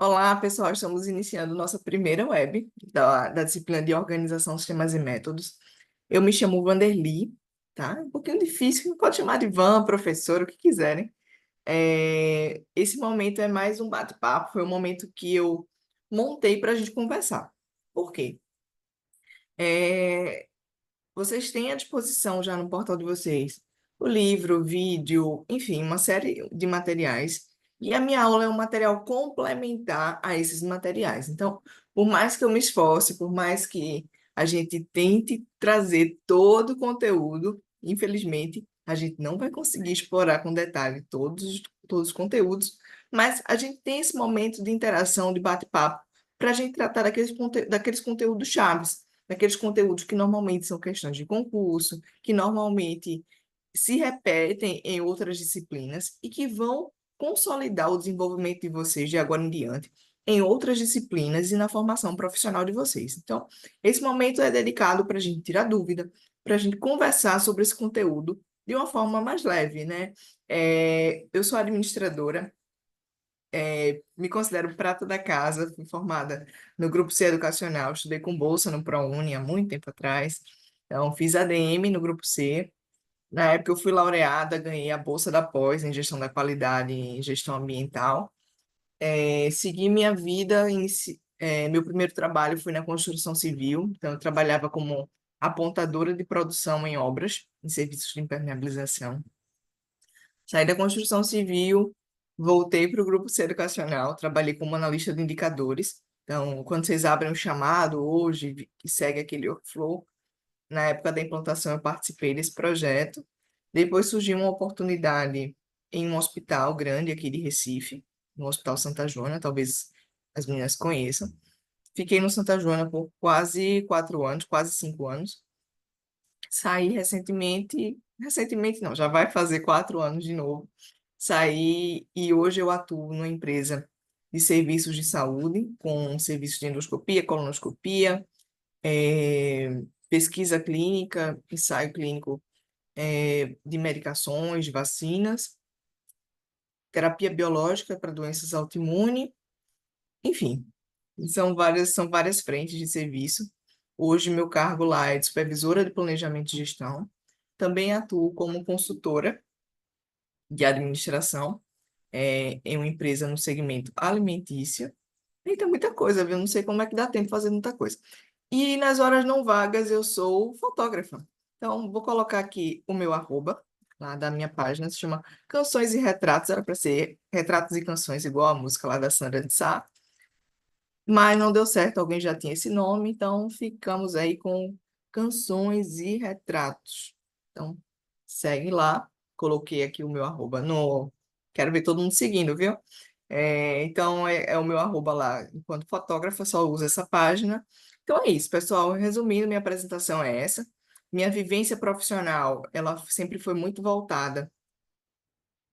Olá, pessoal. Estamos iniciando nossa primeira web da disciplina de Organização, Sistemas e Métodos. Eu me chamo Vanderly, tá? Um pouquinho difícil, pode chamar de Van, professor, o que quiserem. Esse momento é mais um bate-papo, foi um momento que eu montei para a gente conversar. Por quê? É, Vocês têm à disposição já no portal de vocês o livro, o vídeo, enfim, uma série de materiais. E a minha aula é um material complementar a esses materiais. Então, por mais que eu me esforce, por mais que a gente tente trazer todo o conteúdo, infelizmente, a gente não vai conseguir explorar com detalhe todos os conteúdos, mas a gente tem esse momento de interação, de bate-papo, para a gente tratar daqueles conteúdos chaves, daqueles conteúdos que normalmente são questões de concurso, que normalmente se repetem em outras disciplinas e que vão consolidar o desenvolvimento de vocês de agora em diante em outras disciplinas e na formação profissional de vocês. Então, esse momento é dedicado para a gente tirar dúvida, para a gente conversar sobre esse conteúdo de uma forma mais leve, né? Eu sou administradora, me considero prata da casa, fui formada no Grupo C Educacional, estudei com bolsa no ProUni há muito tempo atrás, então fiz ADM no Grupo C. Na época eu fui laureada, ganhei a bolsa da pós em Gestão da Qualidade e em Gestão Ambiental. Segui minha vida, meu primeiro trabalho foi na construção civil, então eu trabalhava como apontadora de produção em obras, em serviços de impermeabilização. Saí da construção civil, voltei para o grupo C educacional, trabalhei como analista de indicadores. Então, quando vocês abrem o chamado hoje, que segue aquele workflow, na época da implantação eu participei desse projeto. Depois surgiu uma oportunidade em um hospital grande aqui de Recife, no Hospital Santa Joana, talvez as meninas conheçam. Fiquei no Santa Joana por quase 4 anos, quase 5 anos. Saí recentemente não, já vai fazer 4 anos de novo. Saí e hoje eu atuo numa empresa de serviços de saúde, com serviços de endoscopia, colonoscopia, pesquisa clínica, ensaio clínico, de medicações, de vacinas, terapia biológica para doenças autoimunes, enfim, são várias frentes de serviço. Hoje, meu cargo lá é de supervisora de planejamento e gestão. Também atuo como consultora de administração, em uma empresa no segmento alimentício. E tem muita coisa, viu? Não sei como é que dá tempo de fazer muita coisa. E nas horas não vagas eu sou fotógrafa. Então, vou colocar aqui o meu arroba, lá da minha página, se chama Canções e Retratos, era para ser Retratos e Canções, igual a música lá da Sandra de Sá, mas não deu certo, alguém já tinha esse nome, então ficamos aí com Canções e Retratos. Então, segue lá, coloquei aqui o meu arroba no... Quero ver todo mundo seguindo, viu? Então, é o meu arroba lá. Enquanto fotógrafa, só uso essa página. Então, é isso, pessoal. Resumindo, minha apresentação é essa. Minha vivência profissional, ela sempre foi muito voltada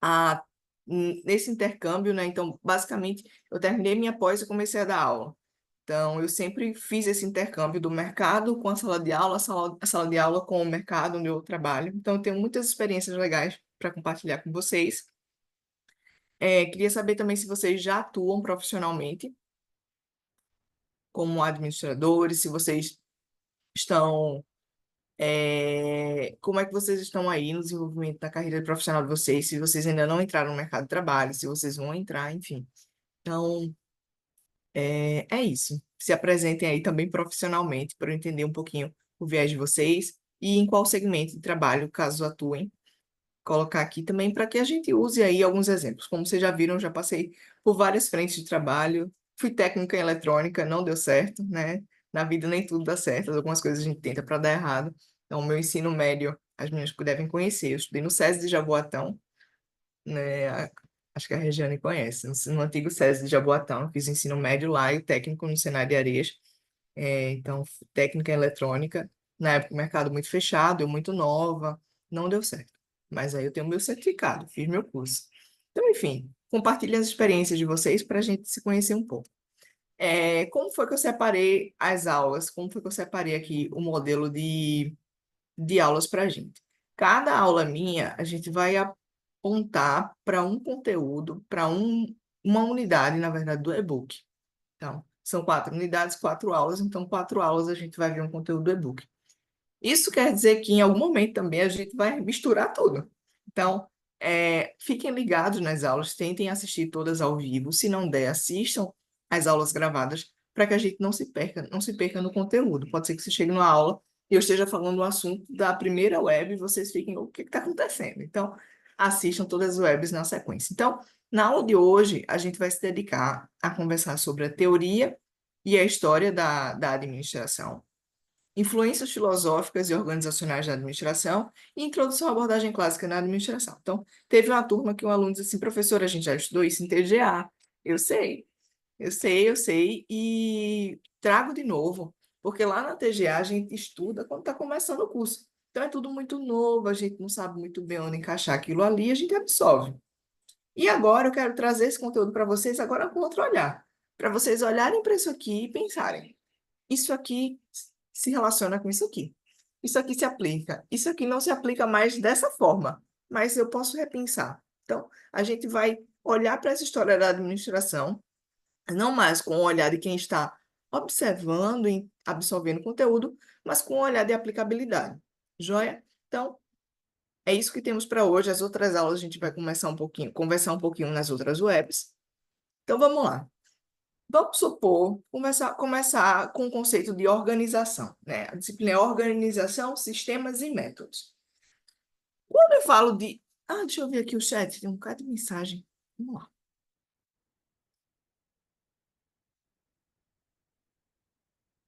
a, nesse intercâmbio, né? Então, basicamente, eu terminei minha pós e comecei a dar aula. Então, eu sempre fiz esse intercâmbio do mercado com a sala de aula, a sala de aula com o mercado onde eu trabalho. Então, eu tenho muitas experiências legais para compartilhar com vocês. Queria saber também se vocês já atuam profissionalmente como administradores, se vocês estão, como é que vocês estão aí no desenvolvimento da carreira profissional de vocês, se vocês ainda não entraram no mercado de trabalho, se vocês vão entrar, enfim. Então, é isso. Se apresentem aí também profissionalmente para eu entender um pouquinho o viés de vocês e em qual segmento de trabalho, caso atuem. Colocar aqui também para que a gente use aí alguns exemplos. Como vocês já viram, já passei por várias frentes de trabalho. Fui técnica em eletrônica, não deu certo, né? Na vida nem tudo dá certo, algumas coisas a gente tenta para dar errado. Então, o meu ensino médio, as meninas devem conhecer. Eu estudei no SESI de Jaboatão, né? Acho que a Regiane conhece. No antigo SESI de Jaboatão, eu fiz ensino médio lá e o técnico no Senai de Areias. Então, técnica em eletrônica. Na época, o mercado muito fechado, eu muito nova, não deu certo. Mas aí eu tenho meu certificado, fiz meu curso. Então, enfim, compartilhe as experiências de vocês para a gente se conhecer um pouco. Como foi que eu separei as aulas? Como foi que eu separei aqui o modelo de aulas para a gente? Cada aula minha, a gente vai apontar para um conteúdo, para uma unidade, na verdade, do e-book. Então, são 4 unidades, 4 aulas, então 4 aulas a gente vai ver um conteúdo do e-book. Isso quer dizer que em algum momento também a gente vai misturar tudo. Então, fiquem ligados nas aulas, tentem assistir todas ao vivo. Se não der, assistam as aulas gravadas para que a gente não se perca no conteúdo. Pode ser que você chegue numa aula e eu esteja falando um assunto da primeira web e vocês fiquem, o que está acontecendo? Então, assistam todas as webs na sequência. Então, na aula de hoje, a gente vai se dedicar a conversar sobre a teoria e a história da administração, influências filosóficas e organizacionais da administração e introdução à abordagem clássica na administração. Então, teve uma turma que um aluno disse assim, professora, a gente já estudou isso em TGA. Eu sei, eu sei, e trago de novo, porque lá na TGA a gente estuda quando está começando o curso. Então, é tudo muito novo, a gente não sabe muito bem onde encaixar aquilo ali, a gente absorve. E agora eu quero trazer esse conteúdo para vocês agora com outro olhar, para vocês olharem para isso aqui e pensarem, isso aqui se relaciona com isso aqui. Isso aqui se aplica. Isso aqui não se aplica mais dessa forma, mas eu posso repensar. Então, a gente vai olhar para essa história da administração, não mais com o olhar de quem está observando e absorvendo conteúdo, mas com o olhar de aplicabilidade. Joia? Então, é isso que temos para hoje. As outras aulas a gente vai conversar um pouquinho nas outras webs. Então, vamos lá. Vamos supor, começar com o conceito de organização, né? A disciplina é organização, sistemas e métodos. Quando eu falo de... deixa eu ver aqui o chat, tem um bocado de mensagem. Vamos lá.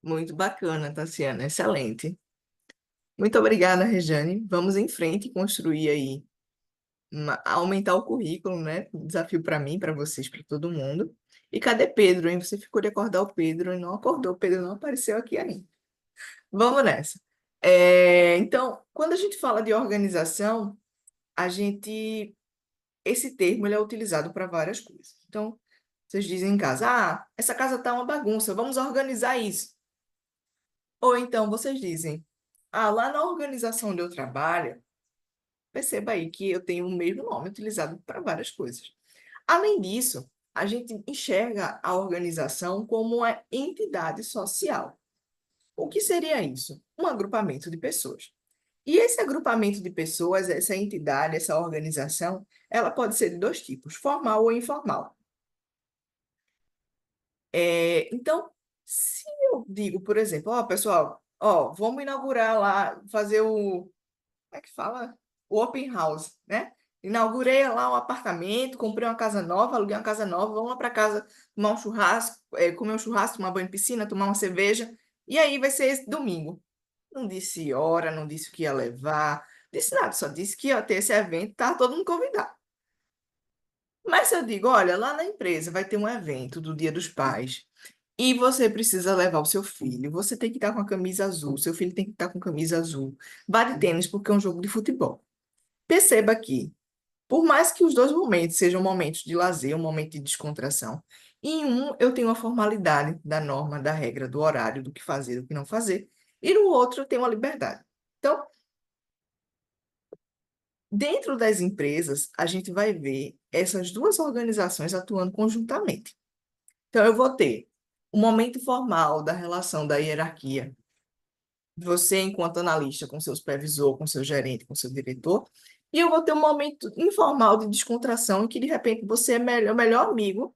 Muito bacana, Tassiana, excelente. Muito obrigada, Rejane. Vamos em frente e construir aí, aumentar o currículo, né? Desafio para mim, para vocês, para todo mundo. E cadê Pedro, hein? Você ficou de acordar o Pedro e não acordou. O Pedro não apareceu aqui ainda. Vamos nessa. Então, quando a gente fala de organização, esse termo ele é utilizado para várias coisas. Então, vocês dizem em casa, essa casa está uma bagunça, vamos organizar isso. Ou então vocês dizem, lá na organização onde eu trabalho, perceba aí que eu tenho o mesmo nome utilizado para várias coisas. Além disso, a gente enxerga a organização como uma entidade social. O que seria isso? Um agrupamento de pessoas. E esse agrupamento de pessoas, essa entidade, essa organização, ela pode ser de dois tipos, formal ou informal. Então, se eu digo, por exemplo, pessoal, vamos inaugurar lá, fazer como é que fala? O open house, né? Inaugurei lá um apartamento, comprei uma casa nova, aluguei uma casa nova, vamos lá para casa tomar um churrasco, comer um churrasco, tomar banho de piscina, tomar uma cerveja, e aí vai ser esse domingo. Não disse hora, não disse o que ia levar, disse nada, só disse que ia ter esse evento, tá todo mundo convidado. Mas se eu digo, olha, lá na empresa vai ter um evento do Dia dos Pais e você precisa levar o seu filho, você tem que estar com a camisa azul, seu filho tem que estar com camisa azul, vá de tênis porque é um jogo de futebol. Perceba que, por mais que os dois momentos sejam momentos de lazer, um momento de descontração, em um eu tenho a formalidade da norma, da regra, do horário, do que fazer, do que não fazer, e no outro eu tenho a liberdade. Então, dentro das empresas, a gente vai ver essas duas organizações atuando conjuntamente. Então, eu vou ter o momento formal da relação da hierarquia, você enquanto analista com seu supervisor, com seu gerente, com seu diretor, e eu vou ter um momento informal de descontração em que, de repente, você é o melhor amigo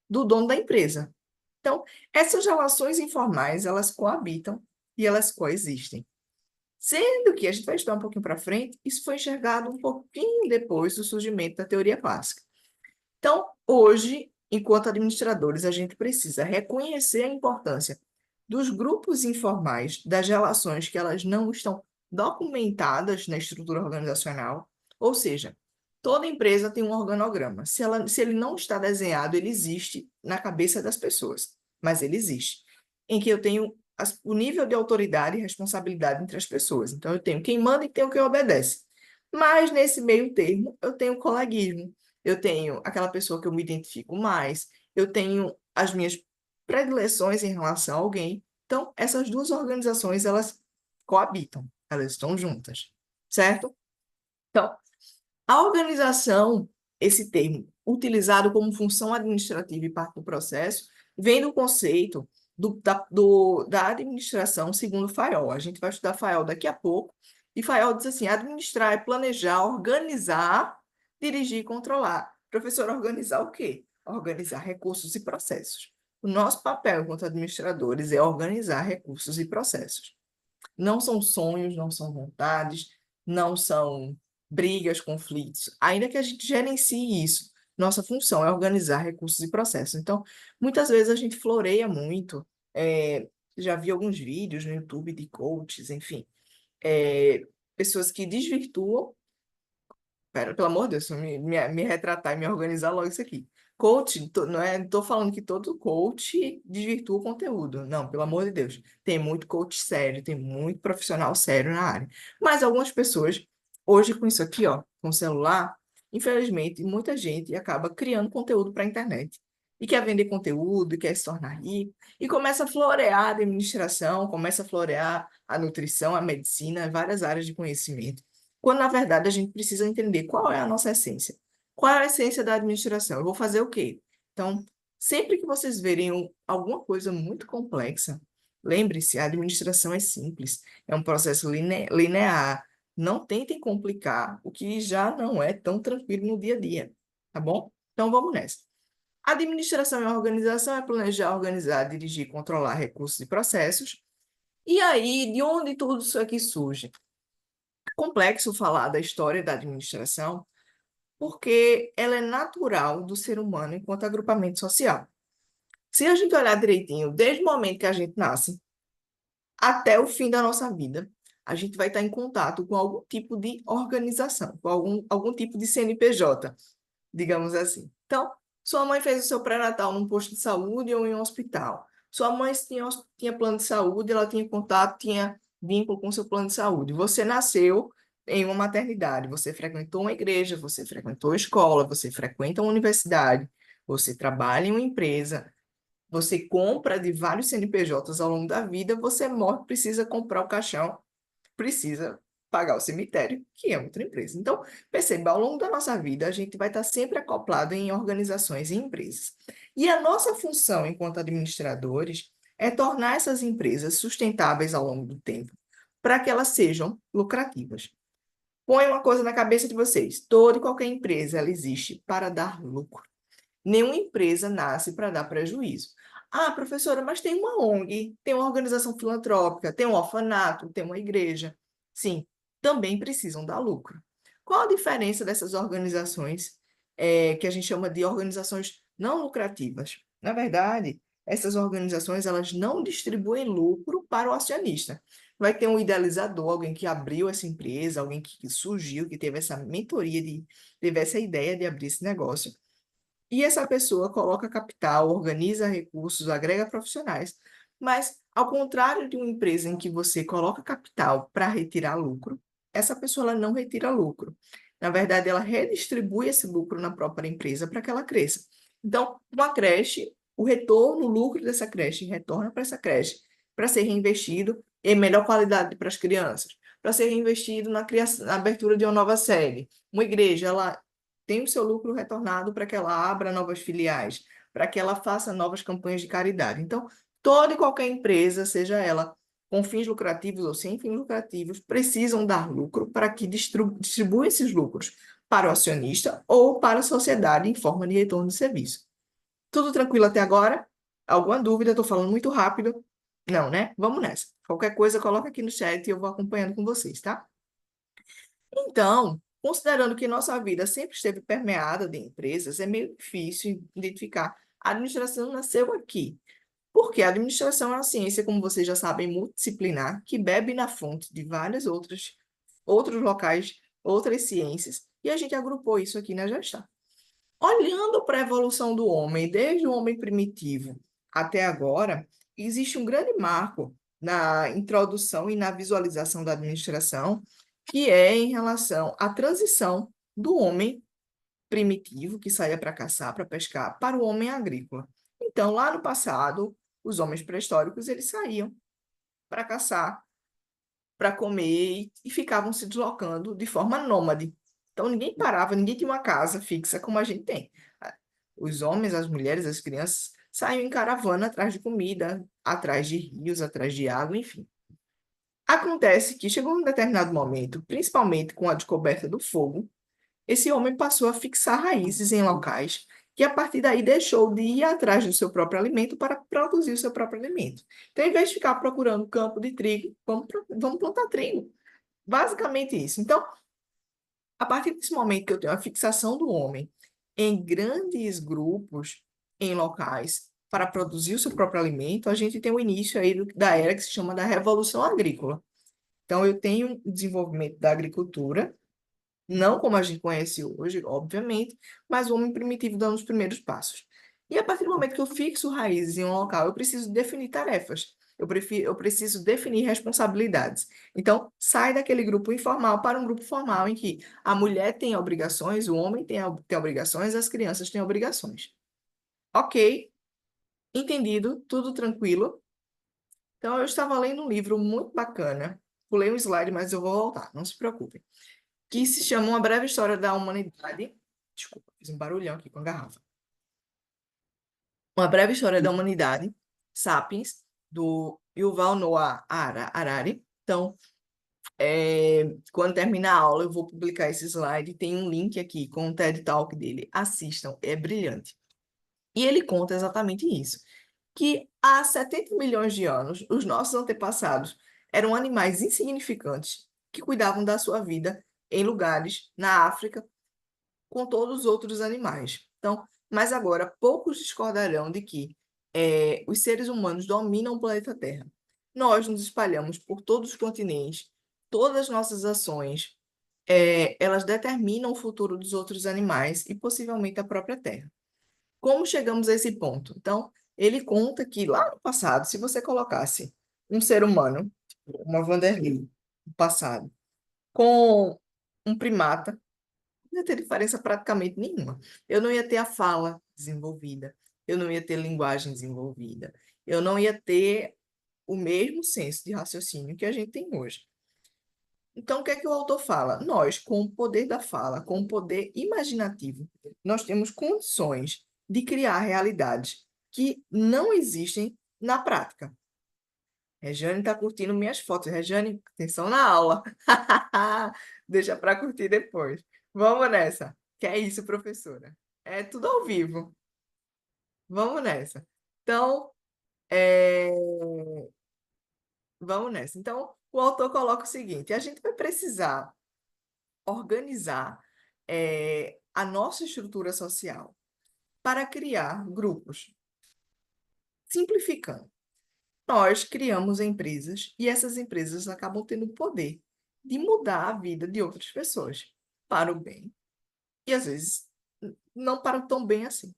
do dono da empresa. Então, essas relações informais, elas coabitam e elas coexistem. Sendo que a gente vai estudar um pouquinho para frente, isso foi enxergado um pouquinho depois do surgimento da teoria clássica. Então, hoje, enquanto administradores, a gente precisa reconhecer a importância dos grupos informais, das relações que elas não estão documentadas na estrutura organizacional, ou seja, toda empresa tem um organograma. Se ele não está desenhado, ele existe na cabeça das pessoas, mas ele existe, em que eu tenho o nível de autoridade e responsabilidade entre as pessoas. Então, eu tenho quem manda e tenho quem obedece. Mas, nesse meio termo, eu tenho o coleguismo, eu tenho aquela pessoa que eu me identifico mais, eu tenho as minhas predileções em relação a alguém. Então, essas duas organizações, elas coabitam, elas estão juntas, certo? Então, a organização, esse termo, utilizado como função administrativa e parte do processo, vem do conceito da administração segundo Fayol. A gente vai estudar Fayol daqui a pouco, e Fayol diz assim: administrar é planejar, organizar, dirigir e controlar. Professor, organizar o quê? Organizar recursos e processos. O nosso papel enquanto administradores é organizar recursos e processos. Não são sonhos, não são vontades, não são brigas, conflitos. Ainda que a gente gerencie isso, nossa função é organizar recursos e processos. Então, muitas vezes a gente floreia muito. Já vi alguns vídeos no YouTube de coaches, enfim, pessoas que desvirtuam. Pera, pelo amor de Deus, me retratar e me organizar logo isso aqui. Coach, não estou falando que todo coach desvirtua o conteúdo. Não, pelo amor de Deus. Tem muito coach sério, tem muito profissional sério na área. Mas algumas pessoas, hoje com isso aqui, ó, com o celular, infelizmente, muita gente acaba criando conteúdo para a internet. E quer vender conteúdo, e quer se tornar rico, e começa a florear a administração, começa a florear a nutrição, a medicina, várias áreas de conhecimento, quando na verdade a gente precisa entender qual é a nossa essência. Qual é a essência da administração? Eu vou fazer o quê? Então, sempre que vocês verem alguma coisa muito complexa, lembre-se, a administração é simples, é um processo linear. Não tentem complicar o que já não é tão tranquilo no dia a dia, tá bom? Então vamos nessa. Administração e organização é planejar, organizar, dirigir, controlar recursos e processos. E aí, de onde tudo isso aqui surge? Complexo falar da história da administração, porque ela é natural do ser humano enquanto agrupamento social. Se a gente olhar direitinho, desde o momento que a gente nasce até o fim da nossa vida, a gente vai estar em contato com algum tipo de organização, com algum tipo de CNPJ, digamos assim. Então, sua mãe fez o seu pré-natal num posto de saúde ou em um hospital. Sua mãe tinha plano de saúde, ela tinha contato, tinha vínculo com seu plano de saúde. Você nasceu em uma maternidade, você frequentou uma igreja, você frequentou a escola, você frequenta uma universidade, você trabalha em uma empresa, você compra de vários CNPJs ao longo da vida, você morre, precisa comprar o caixão, precisa pagar o cemitério, que é outra empresa. Então, perceba, ao longo da nossa vida, a gente vai estar sempre acoplado em organizações e empresas. E a nossa função enquanto administradores é tornar essas empresas sustentáveis ao longo do tempo, para que elas sejam lucrativas. Põe uma coisa na cabeça de vocês: toda e qualquer empresa ela existe para dar lucro. Nenhuma empresa nasce para dar prejuízo. Ah, professora, mas tem uma ONG, tem uma organização filantrópica, tem um orfanato, tem uma igreja. Sim, também precisam dar lucro. Qual a diferença dessas organizações, que a gente chama de organizações não lucrativas? Na verdade, essas organizações elas não distribuem lucro para o acionista. Vai ter um idealizador, alguém que abriu essa empresa, alguém que surgiu, que teve essa mentoria, teve essa ideia de abrir esse negócio. E essa pessoa coloca capital, organiza recursos, agrega profissionais. Mas, ao contrário de uma empresa em que você coloca capital para retirar lucro, essa pessoa ela não retira lucro. Na verdade, ela redistribui esse lucro na própria empresa para que ela cresça. Então, uma creche, o retorno, o lucro dessa creche retorna para essa creche para ser reinvestido em melhor qualidade para as crianças, para ser reinvestido na criação, na abertura de uma nova sede. Uma igreja, ela tem o seu lucro retornado para que ela abra novas filiais, para que ela faça novas campanhas de caridade. Então, toda e qualquer empresa, seja ela com fins lucrativos ou sem fins lucrativos, precisam dar lucro para que distribua esses lucros para o acionista ou para a sociedade em forma de retorno de serviço. Tudo tranquilo até agora? Alguma dúvida? Estou falando muito rápido. Não, né? Vamos nessa. Qualquer coisa, coloca aqui no chat e eu vou acompanhando com vocês, tá? Então, considerando que nossa vida sempre esteve permeada de empresas, é meio difícil identificar. A administração nasceu aqui. Porque a administração é uma ciência, como vocês já sabem, multidisciplinar, que bebe na fonte de vários outros locais, outras ciências, e a gente agrupou isso aqui na gestão. Olhando para a evolução do homem, desde o homem primitivo até agora, existe um grande marco na introdução e na visualização da administração, que é em relação à transição do homem primitivo, que saía para caçar, para pescar, para o homem agrícola. Então, lá no passado, os homens pré-históricos, eles saíam para caçar, para comer e ficavam se deslocando de forma nômade. Então, ninguém parava, ninguém tinha uma casa fixa como a gente tem. Os homens, as mulheres, as crianças saíam em caravana atrás de comida, atrás de rios, atrás de água, enfim. Acontece que chegou um determinado momento, principalmente com a descoberta do fogo, esse homem passou a fixar raízes em locais que a partir daí deixou de ir atrás do seu próprio alimento para produzir o seu próprio alimento. Então, em vez de ficar procurando campo de trigo, vamos plantar trigo. Basicamente isso. Então, a partir desse momento que eu tenho a fixação do homem em grandes grupos, em locais, para produzir o seu próprio alimento, a gente tem o início aí da era que se chama da Revolução Agrícola. Então, eu tenho o desenvolvimento da agricultura, não como a gente conhece hoje, obviamente, mas o homem primitivo dando os primeiros passos. E a partir do momento que eu fixo raízes em um local, eu preciso definir tarefas. Eu preciso definir responsabilidades. Então, sai daquele grupo informal para um grupo formal em que a mulher tem obrigações, o homem tem obrigações, as crianças têm obrigações. Ok, entendido, tudo tranquilo. Então, eu estava lendo um livro muito bacana. Pulei um slide, mas eu vou voltar, não se preocupem, que se chama Uma Breve História da Humanidade. Desculpa, fiz um barulhão aqui com a garrafa. Uma Breve História da Humanidade, Sapiens, do Yuval Noah Harari. Então, quando terminar a aula, eu vou publicar esse slide. Tem um link aqui com o TED Talk dele. Assistam, é brilhante. E ele conta exatamente isso, que há 70 milhões de anos, os nossos antepassados eram animais insignificantes que cuidavam da sua vida em lugares na África com todos os outros animais. Então, mas agora, poucos discordarão de que os seres humanos dominam o planeta Terra. Nós nos espalhamos por todos os continentes, todas as nossas ações, elas determinam o futuro dos outros animais e possivelmente a própria Terra. Como chegamos a esse ponto? Então, ele conta que lá no passado, se você colocasse um ser humano, tipo uma Vanderlei, no passado, com um primata, não ia ter diferença praticamente nenhuma. Eu não ia ter a fala desenvolvida, eu não ia ter linguagem desenvolvida, eu não ia ter o mesmo senso de raciocínio que a gente tem hoje. Então, o que é que o autor fala? Nós, com o poder da fala, com o poder imaginativo, nós temos condições de criar realidades que não existem na prática. Regiane está curtindo minhas fotos. Regiane, atenção na aula. Deixa para curtir depois. Vamos nessa. Que é isso, professora? É tudo ao vivo. Vamos nessa. Então, é, vamos nessa. Então, o autor coloca o seguinte: a gente vai precisar organizar a nossa estrutura social para criar grupos. Simplificando, nós criamos empresas e essas empresas acabam tendo o poder de mudar a vida de outras pessoas para o bem e às vezes não para o tão bem assim.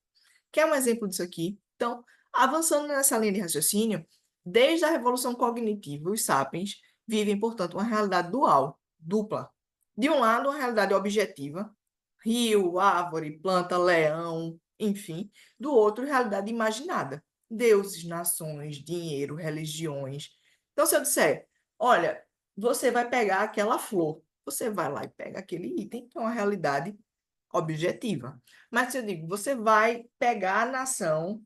Quer um exemplo disso aqui? Então, avançando nessa linha de raciocínio, desde a revolução cognitiva, os sapiens vivem, portanto, uma realidade dual, dupla. De um lado, uma realidade objetiva, rio, árvore, planta, leão, enfim. Do outro, realidade imaginada, deuses, nações, dinheiro, religiões. Então, se eu disser, olha, você vai pegar aquela flor, você vai lá e pega aquele item, que é uma realidade objetiva. Mas se eu digo, você vai pegar a nação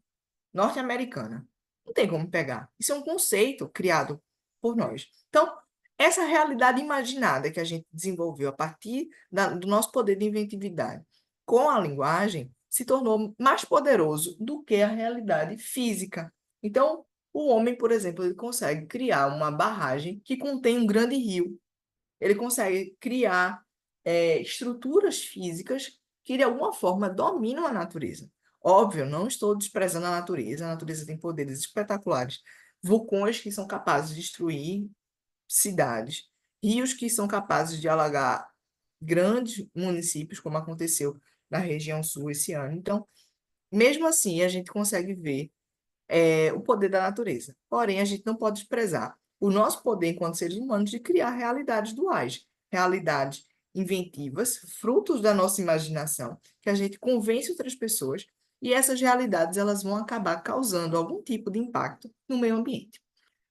norte-americana, não tem como pegar. Isso é um conceito criado por nós. Então, essa realidade imaginada que a gente desenvolveu a partir do nosso poder de inventividade com a linguagem se tornou mais poderoso do que a realidade física. Então, o homem, por exemplo, ele consegue criar uma barragem que contém um grande rio. Ele consegue criar estruturas físicas que, de alguma forma, dominam a natureza. Óbvio, não estou desprezando a natureza tem poderes espetaculares. Vulcões que são capazes de destruir cidades, rios que são capazes de alagar grandes municípios, como aconteceu na região sul esse ano. Então, mesmo assim, a gente consegue ver o poder da natureza. Porém, a gente não pode desprezar o nosso poder enquanto seres humanos de criar realidades duais, realidades inventivas, frutos da nossa imaginação, que a gente convence outras pessoas e essas realidades elas vão acabar causando algum tipo de impacto no meio ambiente.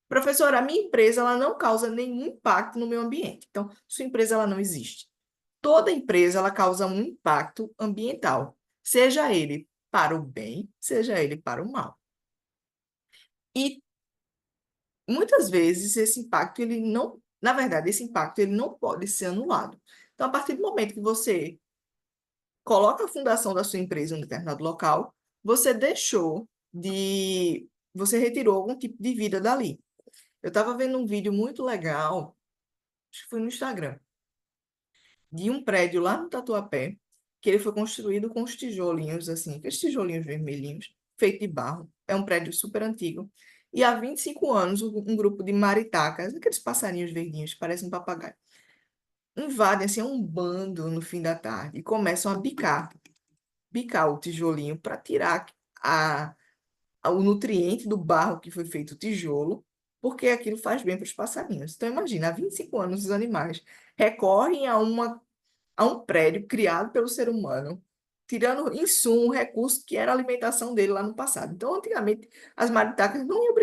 Professora, a minha empresa ela não causa nenhum impacto no meio ambiente. Então, sua empresa ela não existe. Toda empresa ela causa um impacto ambiental, seja ele para o bem, seja ele para o mal. E muitas vezes esse impacto, ele não, na verdade, esse impacto ele não pode ser anulado. Então, a partir do momento que você coloca a fundação da sua empresa em um determinado local, você deixou de, você retirou algum tipo de vida dali. Eu estava vendo um vídeo muito legal, acho que foi no Instagram, de um prédio lá no Tatuapé, que ele foi construído com os tijolinhos, assim, aqueles tijolinhos vermelhinhos, feito de barro. É um prédio super antigo. E há 25 anos, um grupo de maritacas, aqueles passarinhos verdinhos, que parecem um papagaio, invadem, assim, um bando no fim da tarde e começam a bicar o tijolinho para tirar a, o nutriente do barro que foi feito o tijolo, porque aquilo faz bem para os passarinhos. Então, imagina, há 25 anos os animais recorrem a um prédio criado pelo ser humano, tirando insumo, recurso que era a alimentação dele lá no passado. Então, antigamente, as maritacas não iam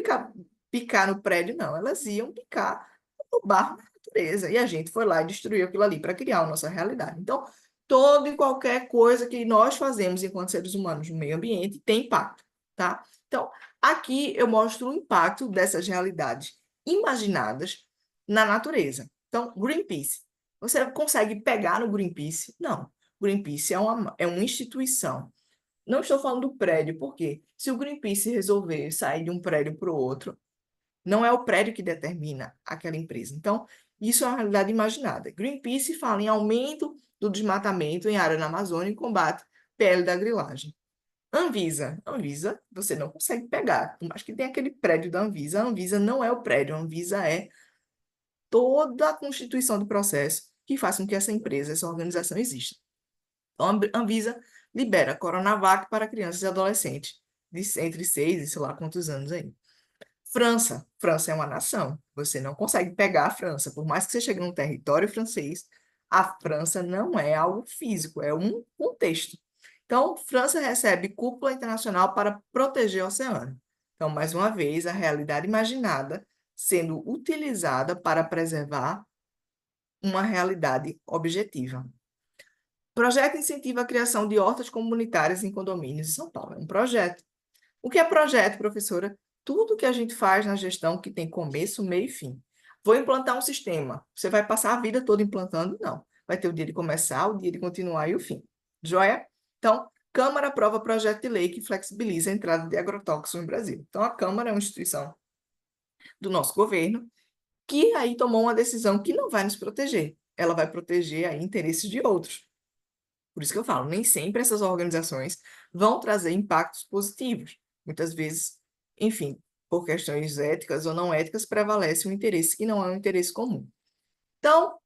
picar no prédio, não, elas iam picar no barro na natureza. E a gente foi lá e destruiu aquilo ali para criar a nossa realidade. Então, toda e qualquer coisa que nós fazemos enquanto seres humanos no meio ambiente tem impacto, tá? Então, aqui eu mostro o impacto dessas realidades imaginadas na natureza. Então, Greenpeace. Você consegue pegar no Greenpeace? Não. Greenpeace é uma instituição. Não estou falando do prédio, porque se o Greenpeace resolver sair de um prédio para o outro, não é o prédio que determina aquela empresa. Então, isso é uma realidade imaginada. Greenpeace fala em aumento do desmatamento em área na Amazônia e combate pele da grilagem. Anvisa, você não consegue pegar. Por mais que tenha aquele prédio da Anvisa, a Anvisa não é o prédio, a Anvisa é toda a constituição do processo que faz com que essa empresa, essa organização exista. Então, a Anvisa libera Coronavac para crianças e adolescentes de entre 6 e sei lá quantos anos aí. França é uma nação. Você não consegue pegar a França. Por mais que você chegue num território francês, a França não é algo físico, é um contexto. Então, França recebe cúpula internacional para proteger o oceano. Então, mais uma vez, a realidade imaginada sendo utilizada para preservar uma realidade objetiva. Projeto incentiva a criação de hortas comunitárias em condomínios em São Paulo. É um projeto. O que é projeto, professora? Tudo que a gente faz na gestão que tem começo, meio e fim. Vou implantar um sistema. Você vai passar a vida toda implantando? Não. Vai ter o dia de começar, o dia de continuar e o fim. Joia? Então, Câmara aprova projeto de lei que flexibiliza a entrada de agrotóxicos no Brasil. Então, a Câmara é uma instituição do nosso governo que aí tomou uma decisão que não vai nos proteger. Ela vai proteger aí interesses de outros. Por isso que eu falo, nem sempre essas organizações vão trazer impactos positivos. Muitas vezes, enfim, por questões éticas ou não éticas, prevalece um interesse que não é um interesse comum. Então,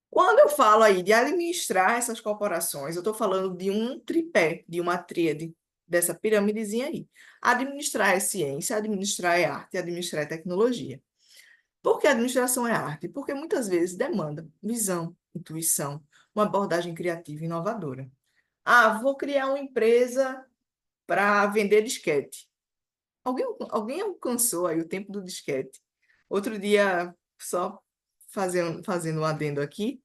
quando eu falo aí de administrar essas corporações, eu estou falando de um tripé, de uma tríade, dessa piramidezinha aí. Administrar é ciência, administrar é arte, administrar é tecnologia. Por que a administração é arte? Porque muitas vezes demanda visão, intuição, uma abordagem criativa e inovadora. Ah, vou criar uma empresa para vender disquete. Alguém alcançou aí o tempo do disquete? Outro dia, só fazendo um adendo aqui,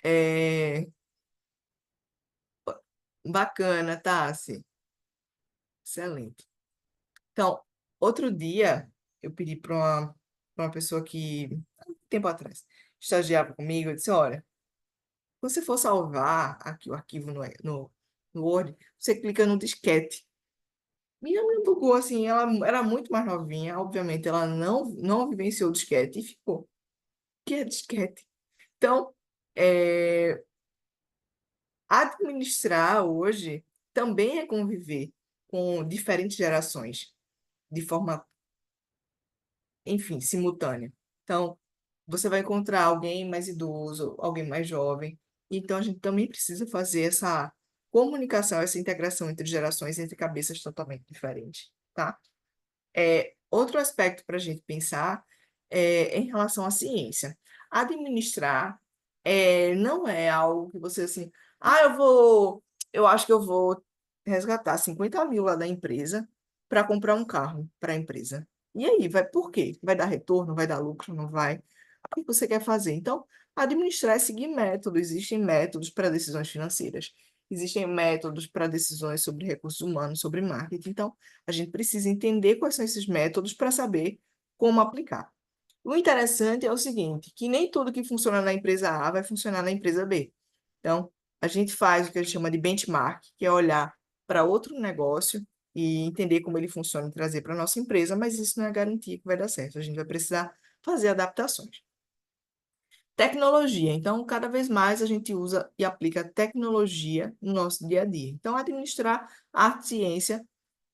é bacana, Tassi. Excelente. Então, outro dia, eu pedi para uma pessoa que, há um tempo atrás, estagiava comigo, eu disse, olha, se você for salvar aqui o arquivo no Word, você clica no disquete. Minha mãe bugou assim, ela era muito mais novinha, obviamente ela não vivenciou o disquete e ficou. O que é disquete? Então, é, administrar hoje também é conviver com diferentes gerações de forma, enfim, simultânea. Então, você vai encontrar alguém mais idoso, alguém mais jovem. Então, a gente também precisa fazer essa comunicação, essa integração entre gerações, entre cabeças totalmente diferentes, tá? Outro aspecto para a gente pensar é em relação à ciência. Administrar não é algo que você assim, ah, eu acho que eu vou resgatar 50 mil lá da empresa para comprar um carro para a empresa. E aí, vai por quê? Vai dar retorno, vai dar lucro, não vai? O que você quer fazer? Então, administrar é seguir métodos, existem métodos para decisões financeiras. existem métodos para decisões sobre recursos humanos, sobre marketing. Então, a gente precisa entender quais são esses métodos para saber como aplicar. O interessante é o seguinte, que nem tudo que funciona na empresa A vai funcionar na empresa B. Então, a gente faz o que a gente chama de benchmark, que é olhar para outro negócio e entender como ele funciona e trazer para a nossa empresa, mas isso não é garantia que vai dar certo. A gente vai precisar fazer adaptações. Tecnologia. Então, cada vez mais a gente usa e aplica tecnologia no nosso dia a dia. Então, administrar arte, ciência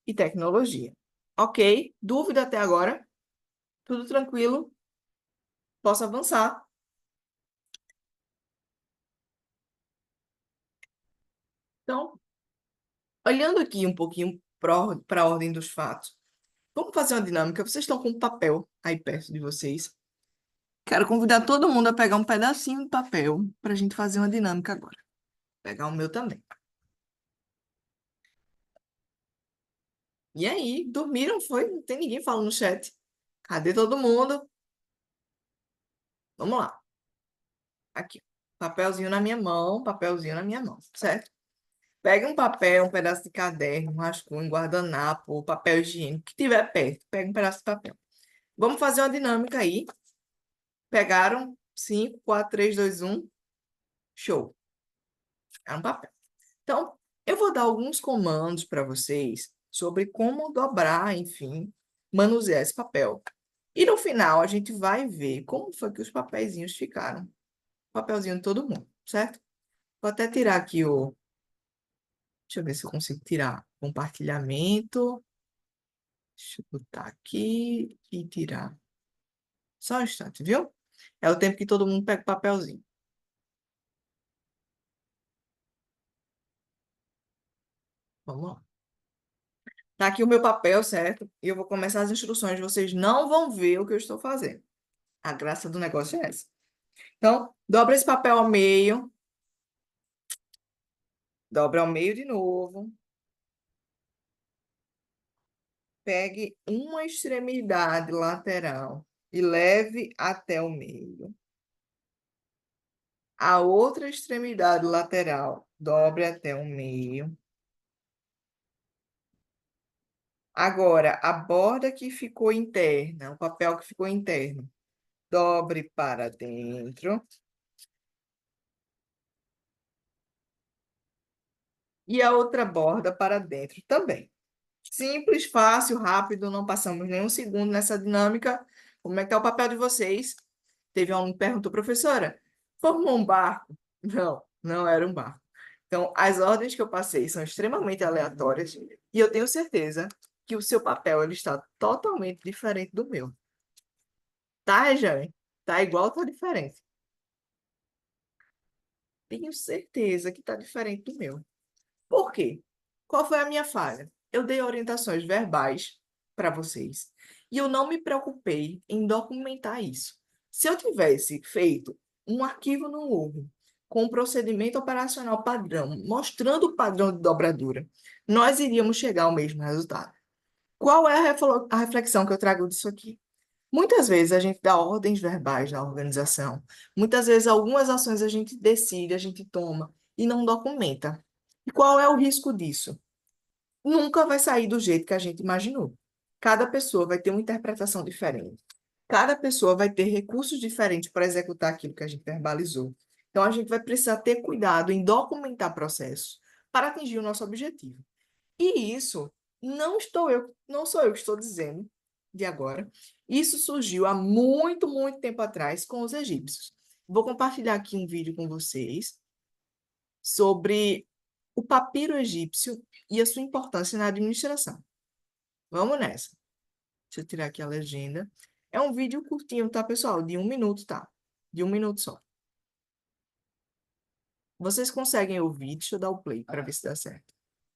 e tecnologia. Ok? Dúvida até agora? Tudo tranquilo? Posso avançar? Então, olhando aqui um pouquinho para a ordem dos fatos, vamos fazer uma dinâmica. Vocês estão com um papel aí perto de vocês. Quero convidar todo mundo a pegar um pedacinho de papel para a gente fazer uma dinâmica agora. Pegar o meu também. E aí, dormiram? Foi? Não tem ninguém falando no chat. Cadê todo mundo? Vamos lá. Aqui. Papelzinho na minha mão, papelzinho na minha mão, certo? Pega um papel, um pedaço de caderno, um rascunho, um guardanapo, papel higiênico, o que tiver perto. Pega um pedaço de papel. Vamos fazer uma dinâmica aí. Pegaram? 5, 4, 3, 2, 1. Show. É um papel. Então, eu vou dar alguns comandos para vocês sobre como dobrar, enfim, manusear esse papel. E no final a gente vai ver como foi que os papeizinhos ficaram. Papelzinho de todo mundo, certo? Vou até tirar aqui o... Deixa eu ver se eu consigo tirar compartilhamento. Deixa eu botar aqui e tirar. Só um instante, viu? É o tempo que todo mundo pega o papelzinho. Vamos lá. Tá aqui o meu papel, certo? E eu vou começar as instruções. Vocês não vão ver o que eu estou fazendo. A graça do negócio é essa. Então, dobra esse papel ao meio. Dobra ao meio de novo. Pegue uma extremidade lateral e leve até o meio. A outra extremidade lateral, dobre até o meio. Agora, a borda que ficou interna, o papel que ficou interno, dobre para dentro. E a outra borda para dentro também. Simples, fácil, rápido, não passamos nenhum segundo nessa dinâmica. Como é que tá o papel de vocês? Teve um aluno que perguntou, professora, formou um barco? Não, não era um barco. Então, as ordens que eu passei são extremamente aleatórias e eu tenho certeza que o seu papel ele está totalmente diferente do meu. Tá, Rejane? Tá igual ou tá diferente? Tenho certeza que tá diferente do meu. Por quê? Qual foi a minha falha? Eu dei orientações verbais para vocês e eu não me preocupei em documentar isso. Se eu tivesse feito um arquivo no Word com um procedimento operacional padrão, mostrando o padrão de dobradura, nós iríamos chegar ao mesmo resultado. Qual é a reflexão que eu trago disso aqui? Muitas vezes a gente dá ordens verbais na organização, muitas vezes algumas ações a gente decide, a gente toma e não documenta. E qual é o risco disso? Nunca vai sair do jeito que a gente imaginou. Cada pessoa vai ter uma interpretação diferente. Cada pessoa vai ter recursos diferentes para executar aquilo que a gente verbalizou. Então, a gente vai precisar ter cuidado em documentar processos para atingir o nosso objetivo. E isso não sou eu que estou dizendo de agora. Isso surgiu há muito, muito tempo atrás com os egípcios. Vou compartilhar aqui um vídeo com vocês sobre o papiro egípcio e a sua importância na administração. Vamos nessa. Deixa eu tirar aqui a legenda. É um vídeo curtinho, tá, pessoal? De 1 minuto, tá? De 1 minuto só. Vocês conseguem ouvir? Deixa eu dar o play para ver se dá certo.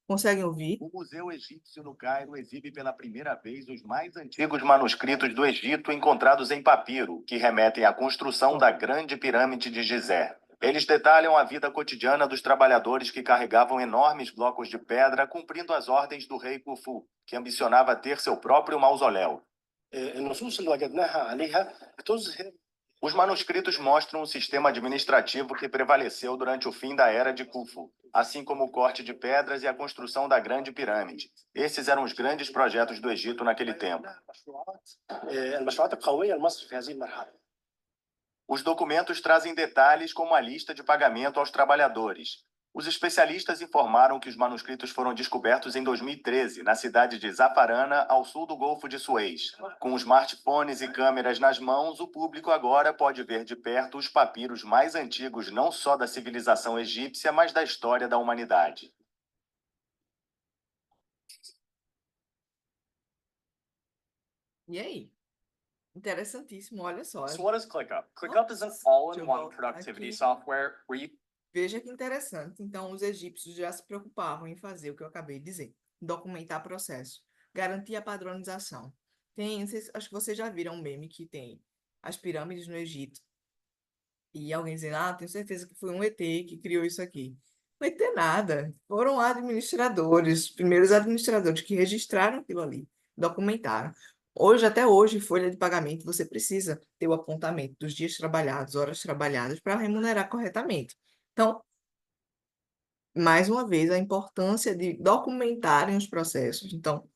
Conseguem ouvir? O Museu Egípcio no Cairo exibe pela primeira vez os mais antigos manuscritos do Egito encontrados em papiro, que remetem à construção da Grande Pirâmide de Gizé. Eles detalham a vida cotidiana dos trabalhadores que carregavam enormes blocos de pedra, cumprindo as ordens do rei Khufu, que ambicionava ter seu próprio mausoléu. Os manuscritos mostram o sistema administrativo que prevaleceu durante o fim da Era de Khufu, assim como o corte de pedras e a construção da Grande Pirâmide. Esses eram os grandes projetos do Egito naquele tempo. المشروعات القومية لمصر في هذه المرحلة. Os documentos trazem detalhes como a lista de pagamento aos trabalhadores. Os especialistas informaram que os manuscritos foram descobertos em 2013, na cidade de Zafarana, ao sul do Golfo de Suez. Com smartphones e câmeras nas mãos, o público agora pode ver de perto os papiros mais antigos não só da civilização egípcia, mas da história da humanidade. E aí? Interessantíssimo, olha só. So what is ClickUp? ClickUp is an Deixa eu all-in-one voltar productivity aqui. software where you Veja que interessante. Então, os egípcios já se preocupavam em fazer o que eu acabei de dizer: documentar processo, garantir a padronização. Acho que vocês já viram um meme que tem as pirâmides no Egito. E alguém dizendo, tenho certeza que foi um ET que criou isso aqui. Não é ET nada. Foram administradores, os primeiros administradores que registraram aquilo ali, documentaram. Hoje, até hoje, folha de pagamento, você precisa ter o apontamento dos dias trabalhados, horas trabalhadas, para remunerar corretamente. Então, mais uma vez, a importância de documentarem os processos. Então,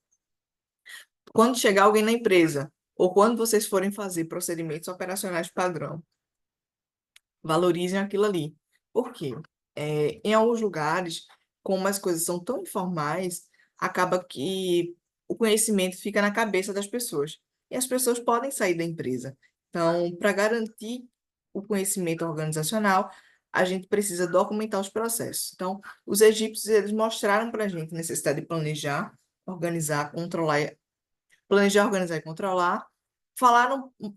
quando chegar alguém na empresa, ou quando vocês forem fazer procedimentos operacionais padrão, valorizem aquilo ali. Por quê? Em alguns lugares, como as coisas são tão informais, acaba que o conhecimento fica na cabeça das pessoas. E as pessoas podem sair da empresa. Então, para garantir o conhecimento organizacional, a gente precisa documentar os processos. Então, os egípcios, eles mostraram para a gente a necessidade de planejar, organizar, controlar, planejar, organizar e controlar.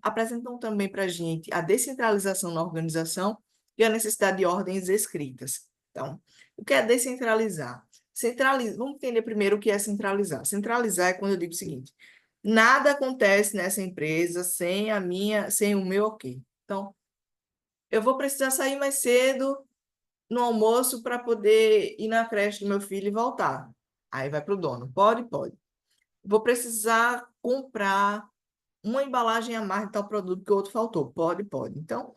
Apresentam também para a gente a descentralização na organização e a necessidade de ordens escritas. Então, o que é descentralizar? Vamos entender primeiro o que é centralizar. Centralizar é quando eu digo o seguinte: nada acontece nessa empresa sem o meu ok. Então, eu vou precisar sair mais cedo no almoço para poder ir na creche do meu filho e voltar. Aí vai para o dono. Pode, pode. Vou precisar comprar uma embalagem a mais de tal produto que o outro faltou. Pode, pode. Então,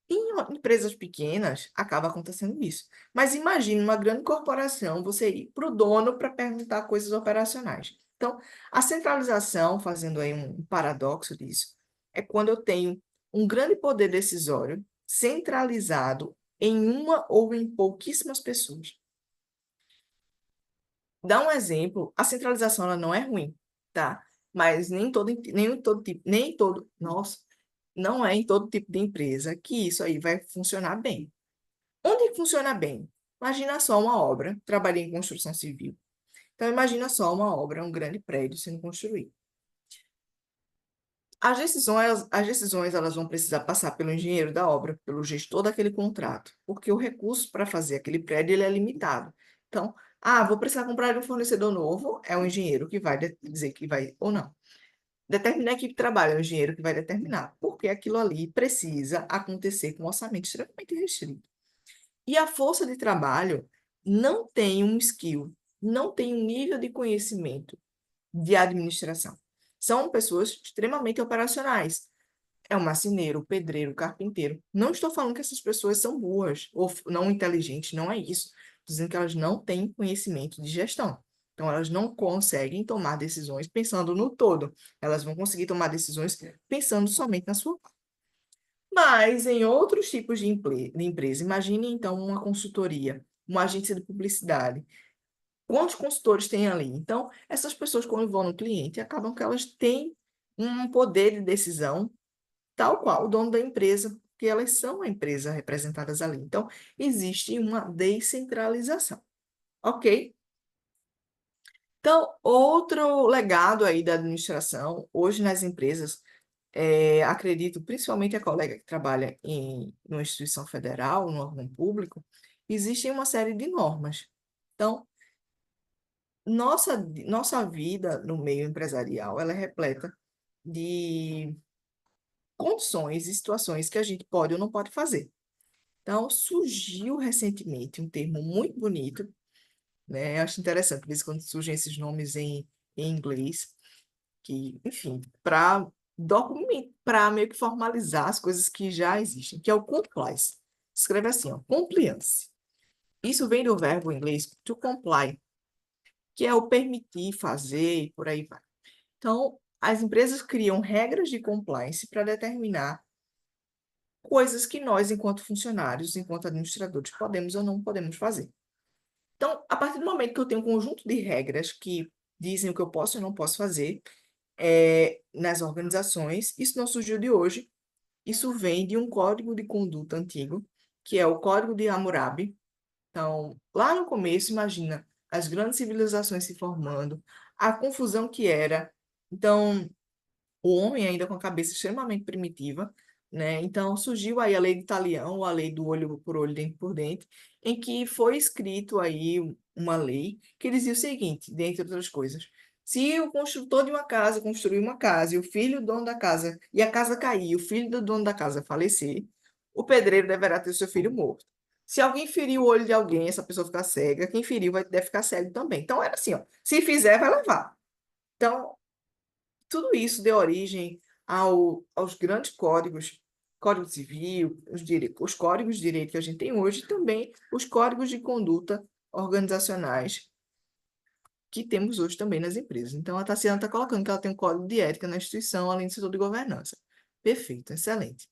em empresas pequenas, acaba acontecendo isso. Mas imagine uma grande corporação, você ir para o dono para perguntar coisas operacionais. Então, a centralização, fazendo aí um paradoxo disso, é quando eu tenho um grande poder decisório centralizado em uma ou em pouquíssimas pessoas. Dá um exemplo, a centralização ela não é ruim, tá? Mas nossa, não é em todo tipo de empresa que isso aí vai funcionar bem. Onde funciona bem? Imagina só uma obra, trabalhei em construção civil. Então, imagina só uma obra, um grande prédio sendo construído. As decisões elas vão precisar passar pelo engenheiro da obra, pelo gestor daquele contrato, porque o recurso para fazer aquele prédio ele é limitado. Então, vou precisar comprar de um fornecedor novo, é o engenheiro que vai dizer que vai ou não. Determinar a equipe de trabalho, é o engenheiro que vai determinar, porque aquilo ali precisa acontecer com um orçamento extremamente restrito. E a força de trabalho não tem um skill, não tem um nível de conhecimento de administração. São pessoas extremamente operacionais. É o marceneiro, o pedreiro, o carpinteiro. Não estou falando que essas pessoas são burras ou não inteligentes, não é isso. Estou dizendo que elas não têm conhecimento de gestão. Então, elas não conseguem tomar decisões pensando no todo. Elas vão conseguir tomar decisões pensando somente na sua parte. Mas em outros tipos de empresa, imagine então uma consultoria, uma agência de publicidade. Quantos consultores tem ali? Então, essas pessoas, quando vão no cliente, acabam que elas têm um poder de decisão tal qual o dono da empresa, porque elas são a empresa representadas ali. Então, existe uma descentralização. Ok? Então, outro legado aí da administração, hoje nas empresas, acredito, principalmente a colega que trabalha em uma instituição federal, no órgão público, existem uma série de normas. Então, nossa vida no meio empresarial, ela é repleta de condições e situações que a gente pode ou não pode fazer. Então, surgiu recentemente um termo muito bonito, né? Eu acho interessante, de vez em quando surgem esses nomes em inglês, que, enfim, para para meio que formalizar as coisas que já existem, que é o compliance. Escreve assim, ó, compliance. Isso vem do verbo em inglês to comply, que é o permitir, fazer e por aí vai. Então, as empresas criam regras de compliance para determinar coisas que nós, enquanto funcionários, enquanto administradores, podemos ou não podemos fazer. Então, a partir do momento que eu tenho um conjunto de regras que dizem o que eu posso e não posso fazer nas organizações, isso não surgiu de hoje, isso vem de um código de conduta antigo, que é o Código de Hammurabi. Então, lá no começo, imagina as grandes civilizações se formando, a confusão que era. Então, o homem ainda com a cabeça extremamente primitiva, né? Então surgiu aí a lei de Talião, a lei do olho por olho, dente por dente, em que foi escrito aí uma lei que dizia o seguinte, dentre outras coisas: se o construtor de uma casa construir uma casa e o filho do dono da casa e a casa cair, o filho do dono da casa falecer, o pedreiro deverá ter seu filho morto. Se alguém ferir o olho de alguém, essa pessoa ficar cega, quem feriu deve ficar cego também. Então era assim, ó, se fizer, vai levar. Então, tudo isso deu origem aos grandes códigos, Código Civil, os códigos de direito que a gente tem hoje, e também os códigos de conduta organizacionais que temos hoje também nas empresas. Então, a Tassiana está colocando que ela tem um código de ética na instituição, além do setor de governança. Perfeito, excelente.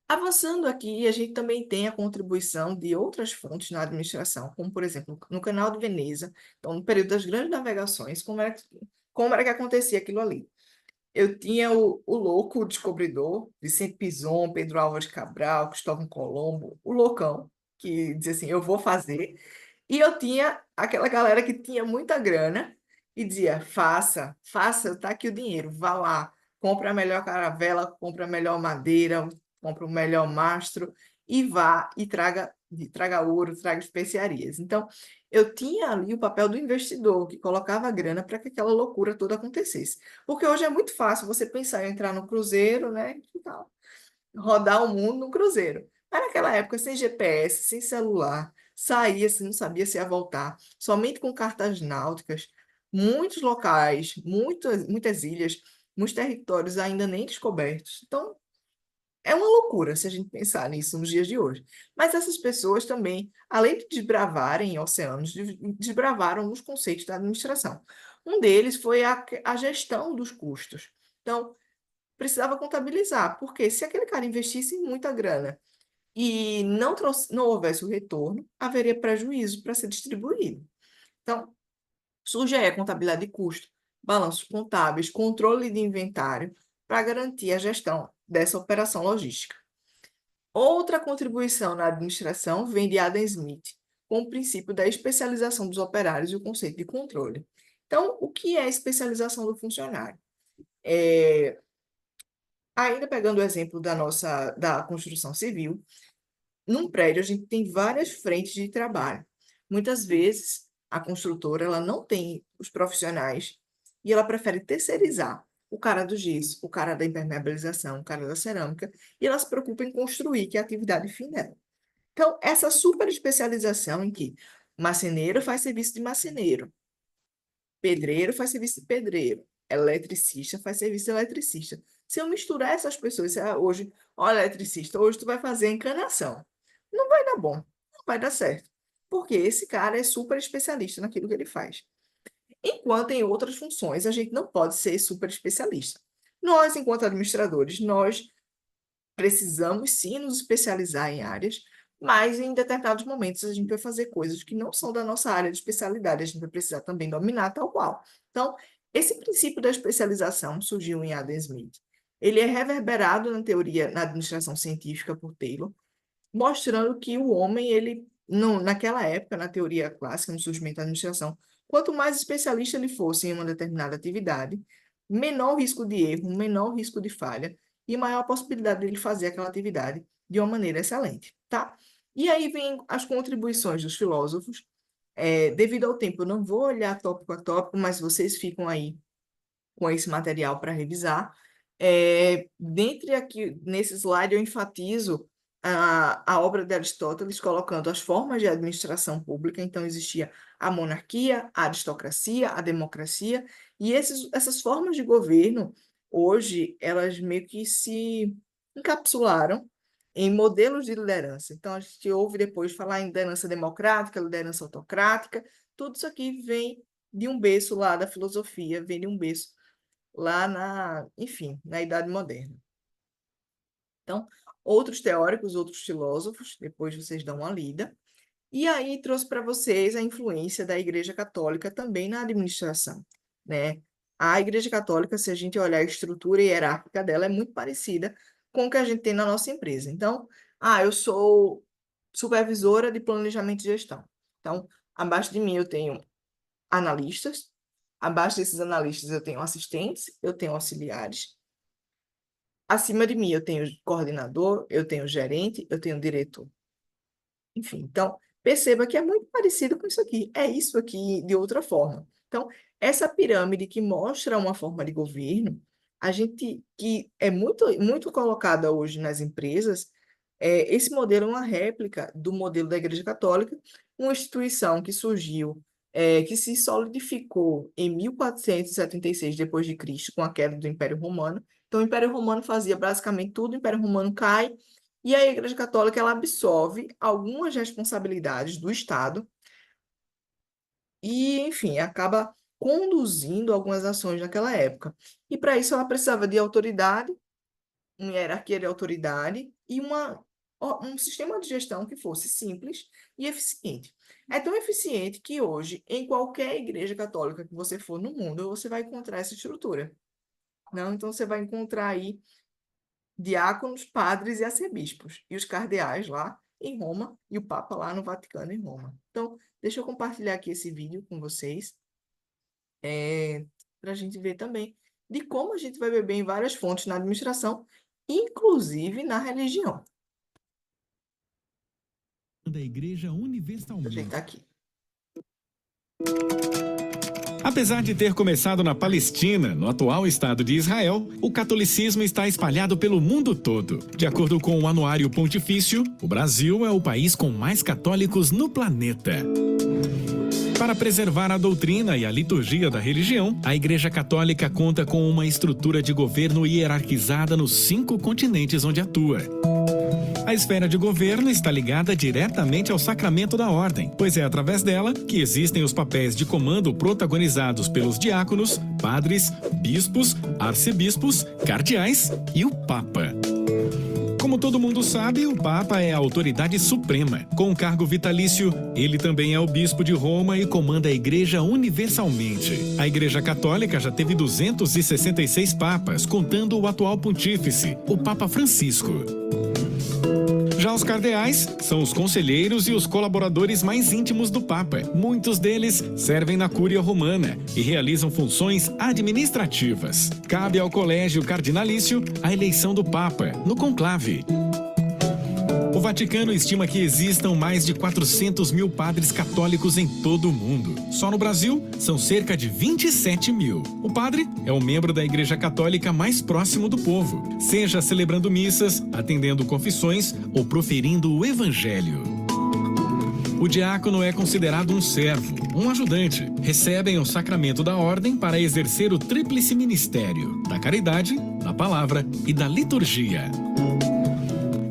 Avançando aqui, a gente também tem a contribuição de outras fontes na administração, como, por exemplo, no Canal de Veneza, então, no período das grandes navegações, como era que acontecia aquilo ali? Eu tinha o louco o descobridor, Vicente Pinzon, Pedro Álvares Cabral, Cristóvão Colombo, o loucão, que dizia assim, eu vou fazer. E eu tinha aquela galera que tinha muita grana e dizia, faça, faça, tá aqui o dinheiro, vá lá, compra a melhor caravela, compra a melhor madeira, compra o melhor mastro e vá e traga ouro, traga especiarias. Então, eu tinha ali o papel do investidor, que colocava a grana para que aquela loucura toda acontecesse. Porque hoje é muito fácil você pensar em entrar no cruzeiro, né? E tal, rodar o mundo no cruzeiro. Mas naquela época, sem GPS, sem celular, saía, se não sabia se ia voltar, somente com cartas náuticas, muitos locais, muitas ilhas, muitos territórios ainda nem descobertos. Então, é uma loucura se a gente pensar nisso nos dias de hoje. Mas essas pessoas também, além de desbravarem oceanos, desbravaram os conceitos da administração. Um deles foi a gestão dos custos. Então, precisava contabilizar, porque se aquele cara investisse muita grana e não houvesse o retorno, haveria prejuízo para ser distribuído. Então, surge aí a contabilidade de custo, balanços contábeis, controle de inventário, para garantir a gestão dessa operação logística. Outra contribuição na administração vem de Adam Smith, com o princípio da especialização dos operários e o conceito de controle. Então, o que é a especialização do funcionário? Ainda pegando o exemplo da construção civil, num prédio a gente tem várias frentes de trabalho. Muitas vezes a construtora ela não tem os profissionais e ela prefere terceirizar o cara do gesso, o cara da impermeabilização, o cara da cerâmica, e ela se preocupa em construir, que é a atividade fim dela. Então, essa super especialização em que marceneiro faz serviço de marceneiro, pedreiro faz serviço de pedreiro, eletricista faz serviço de eletricista. Se eu misturar essas pessoas, hoje, ó, eletricista, hoje tu vai fazer encanação. Não vai dar bom, não vai dar certo. Porque esse cara é super especialista naquilo que ele faz. Enquanto em outras funções, a gente não pode ser super especialista. Nós, enquanto administradores, nós precisamos sim nos especializar em áreas, mas em determinados momentos a gente vai fazer coisas que não são da nossa área de especialidade, a gente vai precisar também dominar tal qual. Então, esse princípio da especialização surgiu em Adam Smith. Ele é reverberado na teoria, na administração científica por Taylor, mostrando que o homem, ele, não, naquela época, na teoria clássica, no surgimento da administração, quanto mais especialista ele fosse em uma determinada atividade, menor o risco de erro, menor o risco de falha e maior a possibilidade dele fazer aquela atividade de uma maneira excelente, tá? E aí vem as contribuições dos filósofos. Devido ao tempo, eu não vou olhar tópico a tópico, mas vocês ficam aí com esse material para revisar. Dentre aqui, nesse slide, eu enfatizo a obra de Aristóteles, colocando as formas de administração pública. Então, existia a monarquia, a aristocracia, a democracia, e essas formas de governo, hoje, elas meio que se encapsularam em modelos de liderança. Então, a gente ouve depois falar em liderança democrática, liderança autocrática, tudo isso aqui vem de um berço lá da filosofia, vem de um berço lá enfim, na Idade Moderna. Então, outros teóricos, outros filósofos, depois vocês dão uma lida. E aí trouxe para vocês a influência da Igreja Católica também na administração, né? A Igreja Católica, se a gente olhar a estrutura hierárquica dela, é muito parecida com o que a gente tem na nossa empresa. Então, eu sou supervisora de planejamento e gestão. Então, abaixo de mim eu tenho analistas, abaixo desses analistas eu tenho assistentes, eu tenho auxiliares. Acima de mim eu tenho coordenador, eu tenho gerente, eu tenho diretor. Enfim, então, perceba que é muito parecido com isso aqui. É isso aqui de outra forma. Então, essa pirâmide que mostra uma forma de governo, a gente que é muito colocada hoje nas empresas, esse modelo é uma réplica do modelo da Igreja Católica, uma instituição que surgiu, que se solidificou em 1476 depois de Cristo, com a queda do Império Romano. Então, o Império Romano fazia basicamente tudo, o Império Romano cai, e a Igreja Católica ela absorve algumas responsabilidades do Estado e, enfim, acaba conduzindo algumas ações naquela época. E para isso ela precisava de autoridade, uma hierarquia de autoridade e um sistema de gestão que fosse simples e eficiente. É tão eficiente que hoje, em qualquer igreja católica que você for no mundo, você vai encontrar essa estrutura. Não? Então, você vai encontrar aí diáconos, padres e arcebispos, e os cardeais lá em Roma, e o Papa lá no Vaticano, em Roma. Então, deixa eu compartilhar aqui esse vídeo com vocês, para a gente ver também de como a gente vai beber em várias fontes na administração, inclusive na religião. Da Igreja Vou universalmente. ajeitar aqui. Apesar de ter começado na Palestina, no atual Estado de Israel, o catolicismo está espalhado pelo mundo todo. De acordo com o Anuário Pontifício, o Brasil é o país com mais católicos no planeta. Para preservar a doutrina e a liturgia da religião, a Igreja Católica conta com uma estrutura de governo hierarquizada nos 5 continentes onde atua. A esfera de governo está ligada diretamente ao sacramento da ordem, pois é através dela que existem os papéis de comando protagonizados pelos diáconos, padres, bispos, arcebispos, cardeais e o Papa. Como todo mundo sabe, o Papa é a autoridade suprema. Com o cargo vitalício, ele também é o bispo de Roma e comanda a Igreja universalmente. A Igreja Católica já teve 266 papas, contando o atual pontífice, o Papa Francisco. Já os cardeais são os conselheiros e os colaboradores mais íntimos do Papa. Muitos deles servem na Cúria Romana e realizam funções administrativas. Cabe ao Colégio Cardinalício a eleição do Papa, no conclave. O Vaticano estima que existam mais de 400 mil padres católicos em todo o mundo. Só no Brasil, são cerca de 27 mil. O padre é o membro da Igreja Católica mais próximo do povo, seja celebrando missas, atendendo confissões ou proferindo o Evangelho. O diácono é considerado um servo, um ajudante. Recebem o sacramento da ordem para exercer o tríplice ministério da caridade, da palavra e da liturgia.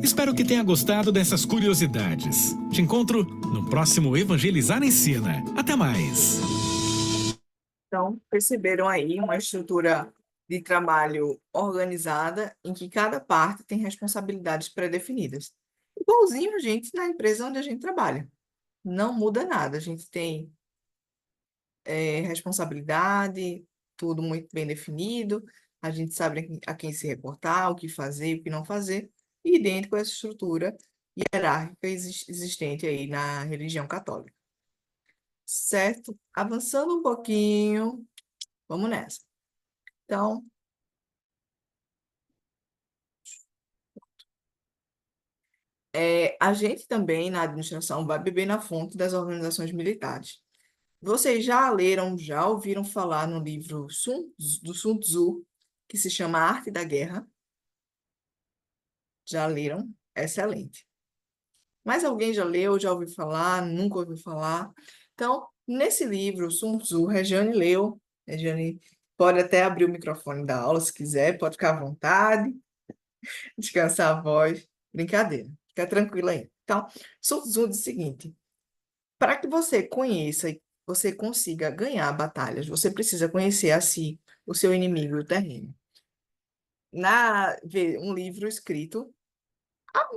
Espero que tenha gostado dessas curiosidades. Te encontro no próximo Evangelizar Ensina. Até mais! Então, perceberam aí uma estrutura de trabalho organizada em que cada parte tem responsabilidades pré-definidas. Igualzinho a gente na empresa onde a gente trabalha. Não muda nada. A gente tem responsabilidade, tudo muito bem definido. A gente sabe a quem se reportar, o que fazer e o que não fazer. Idêntico a essa estrutura hierárquica existente aí na religião católica. Certo? Avançando um pouquinho, vamos nessa. Então, a gente também, na administração, vai beber na fonte das organizações militares. Vocês já leram, já ouviram falar no livro do Sun Tzu, que se chama A Arte da Guerra? Já leram? Excelente. Mas alguém já leu, já ouviu falar, nunca ouviu falar? Então, Nesse livro, Sun Tzu, Regiane leu. Regiane pode até abrir o microfone da aula se quiser, pode ficar à vontade, descansar a voz. Brincadeira, fica tranquila aí. Então, Sun Tzu diz o seguinte: para que você conheça e você consiga ganhar batalhas, você precisa conhecer a si, o seu inimigo e o terreno. Um livro escrito há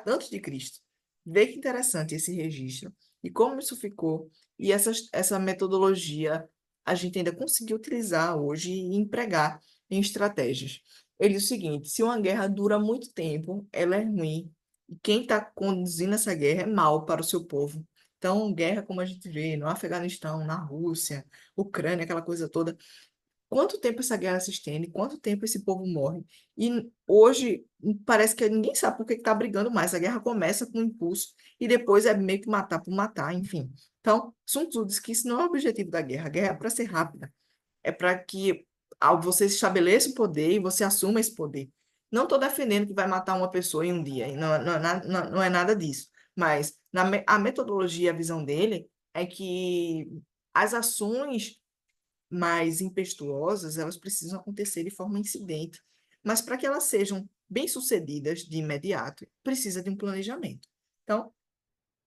antes de Cristo. Vê que interessante esse registro e como isso ficou, e essa metodologia a gente ainda conseguiu utilizar hoje e empregar em estratégias. Ele diz o seguinte: se uma guerra dura muito tempo, ela é ruim, e quem está conduzindo essa guerra é mal para o seu povo. Então, guerra como a gente vê no Afeganistão, na Rússia, Ucrânia, aquela coisa toda, quanto tempo essa guerra se estende, quanto tempo esse povo morre. E hoje parece que ninguém sabe por que está brigando mais. A guerra começa com um impulso e depois é meio que matar por matar, enfim. Então, Sun Tzu diz que isso não é o objetivo da guerra. A guerra é para ser rápida. É para que você estabeleça o poder e você assuma esse poder. Não estou defendendo que vai matar uma pessoa em um dia, e não é nada disso. Mas a metodologia, a visão dele é que as ações mais impetuosas, elas precisam acontecer de forma incidente. Mas para que elas sejam bem-sucedidas de imediato, precisa de um planejamento. Então,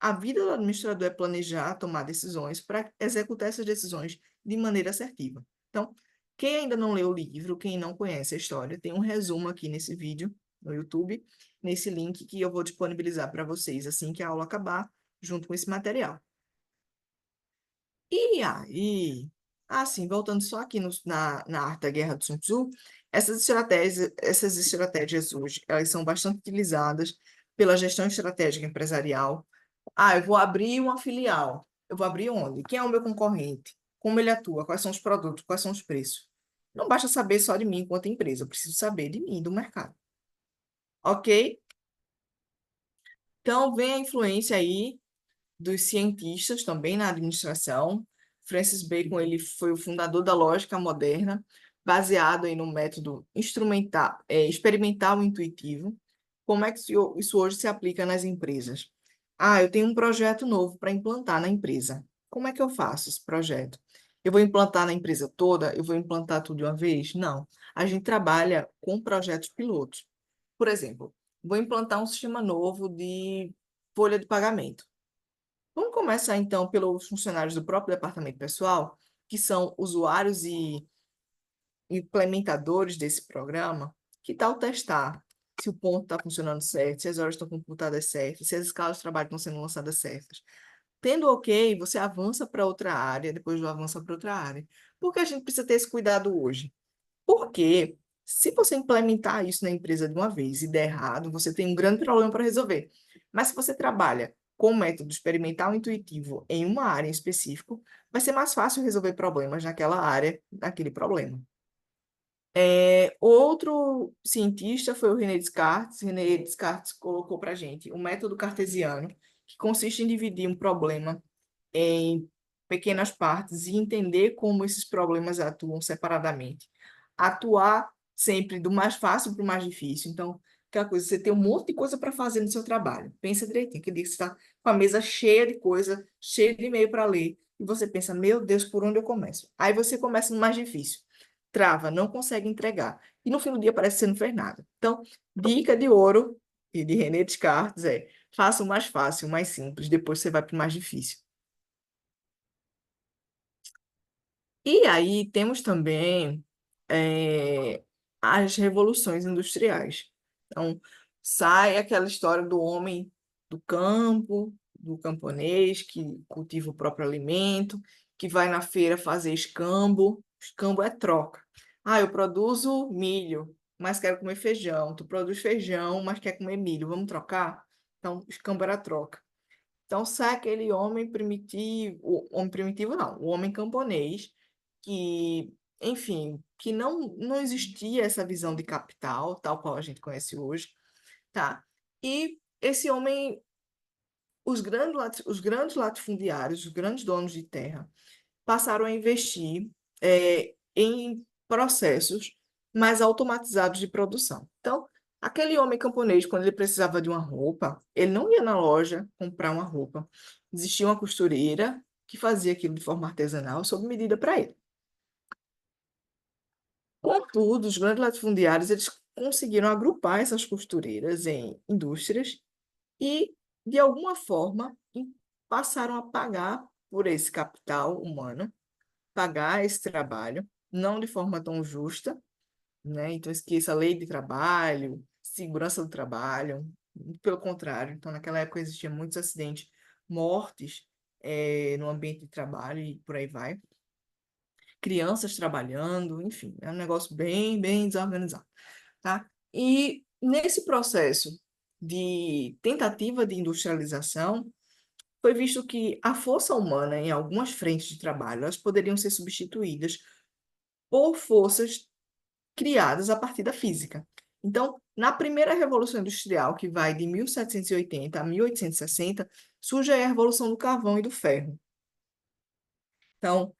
a vida do administrador é planejar, tomar decisões para executar essas decisões de maneira assertiva. Então, quem ainda não leu o livro, quem não conhece a história, tem um resumo aqui nesse vídeo no YouTube, nesse link que eu vou disponibilizar para vocês assim que a aula acabar, junto com esse material. E aí, assim, voltando só aqui na arte da guerra do Sun Tzu, essas estratégias hoje, elas são bastante utilizadas pela gestão estratégica empresarial. Ah, eu vou abrir uma filial. Eu vou abrir onde? Quem é o meu concorrente? Como ele atua? Quais são os produtos? Quais são os preços? Não basta saber só de mim enquanto empresa, eu preciso saber de mim, do mercado. Ok? Então, vem a influência aí dos cientistas também na administração. Francis Bacon, ele foi o fundador da lógica moderna, baseado aí no método experimental intuitivo. Como é que isso hoje se aplica nas empresas? Ah, eu tenho um projeto novo para implantar na empresa. Como é que eu faço esse projeto? Eu vou implantar na empresa toda? Eu vou implantar tudo de uma vez? Não. A gente trabalha com projetos pilotos. Por exemplo, vou implantar um sistema novo de folha de pagamento. Vamos começar, então, pelos funcionários do próprio departamento pessoal, que são usuários e implementadores desse programa. Que tal testar se o ponto está funcionando certo, se as horas estão computadas certas, se as escalas de trabalho estão sendo lançadas certas. Tendo ok, você avança para outra área, depois avança para outra área. Por que a gente precisa ter esse cuidado hoje? Porque se você implementar isso na empresa de uma vez e der errado, você tem um grande problema para resolver. Mas se você trabalha com o método experimental intuitivo em uma área em específico, vai ser mais fácil resolver problemas naquela área, naquele problema. Outro cientista foi o René Descartes. René Descartes colocou para a gente o método cartesiano, que consiste em dividir um problema em pequenas partes e entender como esses problemas atuam separadamente. Atuar sempre do mais fácil para o mais difícil. Então, aquela coisa, você tem um monte de coisa para fazer no seu trabalho. Pensa direitinho, que dia que você está com a mesa cheia de coisa, cheia de e-mail para ler, e você pensa, meu Deus, por onde eu começo? Aí você começa no mais difícil. Trava, não consegue entregar. E no fim do dia parece que você não fez nada. Então, dica de ouro e de René Descartes é: faça o mais fácil, o mais simples, depois você vai para o mais difícil. E aí temos também as revoluções industriais. Então, sai aquela história do homem do campo, do camponês, que cultiva o próprio alimento, que vai na feira fazer escambo. Escambo é troca. Ah, eu produzo milho, mas quero comer feijão. Tu produz feijão, mas quer comer milho. Vamos trocar? Então, escambo era troca. Então, sai aquele homem primitivo não, o homem camponês, que, enfim, que não existia essa visão de capital, tal qual a gente conhece hoje, tá? E esse homem, os grandes latifundiários, os grandes donos de terra, passaram a investir em processos mais automatizados de produção. Então, aquele homem camponês, quando ele precisava de uma roupa, ele não ia na loja comprar uma roupa. Existia uma costureira que fazia aquilo de forma artesanal sob medida para ele. Contudo, os grandes latifundiários eles conseguiram agrupar essas costureiras em indústrias e, de alguma forma, passaram a pagar por esse capital humano, pagar esse trabalho, não de forma tão justa, né? Então, esqueça a lei de trabalho, segurança do trabalho, pelo contrário. Então, naquela época existiam muitos acidentes, mortes, no ambiente de trabalho e por aí vai. Crianças trabalhando, enfim, é um negócio bem, bem desorganizado, tá? E nesse processo de tentativa de industrialização, foi visto que a força humana em algumas frentes de trabalho, elas poderiam ser substituídas por forças criadas a partir da física. Então, na primeira Revolução Industrial, que vai de 1780 a 1860, surge aí a Revolução do Carvão e do Ferro. Então,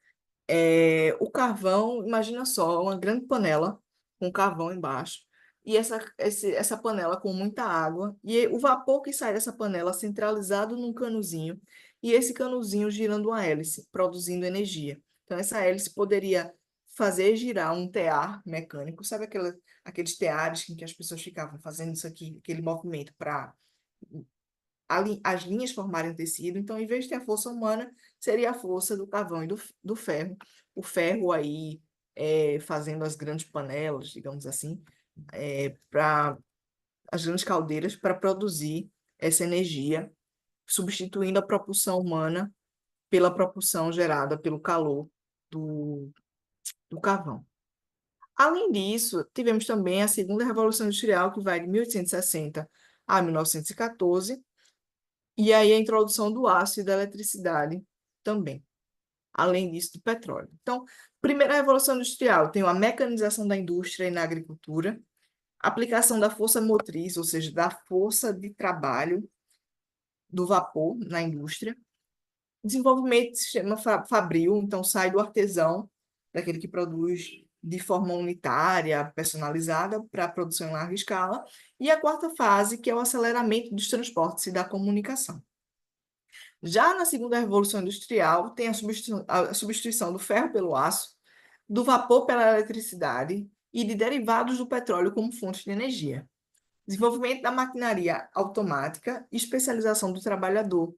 o carvão, imagina só, uma grande panela com carvão embaixo, e essa panela com muita água, e o vapor que sai dessa panela centralizado num canuzinho, e esse canuzinho girando uma hélice, produzindo energia. Então, essa hélice poderia fazer girar um tear mecânico, sabe aqueles teares em que as pessoas ficavam fazendo isso aqui, aquele movimento para as linhas formarem tecido. Então, em vez de ter a força humana, seria a força do carvão e do ferro. O ferro aí fazendo as grandes panelas, digamos assim, para as grandes caldeiras para produzir essa energia, substituindo a propulsão humana pela propulsão gerada pelo calor do carvão. Além disso, tivemos também a segunda Revolução Industrial, que vai de 1860 a 1914, e aí a introdução do aço e da eletricidade também, além disso, do petróleo. Então, primeira Revolução Industrial, tem a mecanização da indústria e na agricultura, aplicação da força motriz, ou seja, da força de trabalho do vapor na indústria, desenvolvimento do sistema fabril, então sai do artesão, daquele que produz de forma unitária, personalizada, para a produção em larga escala, e a quarta fase, que é o aceleramento dos transportes e da comunicação. Já na segunda Revolução Industrial, tem a substituição do ferro pelo aço, do vapor pela eletricidade e de derivados do petróleo como fontes de energia. Desenvolvimento da maquinaria automática, especialização do trabalhador,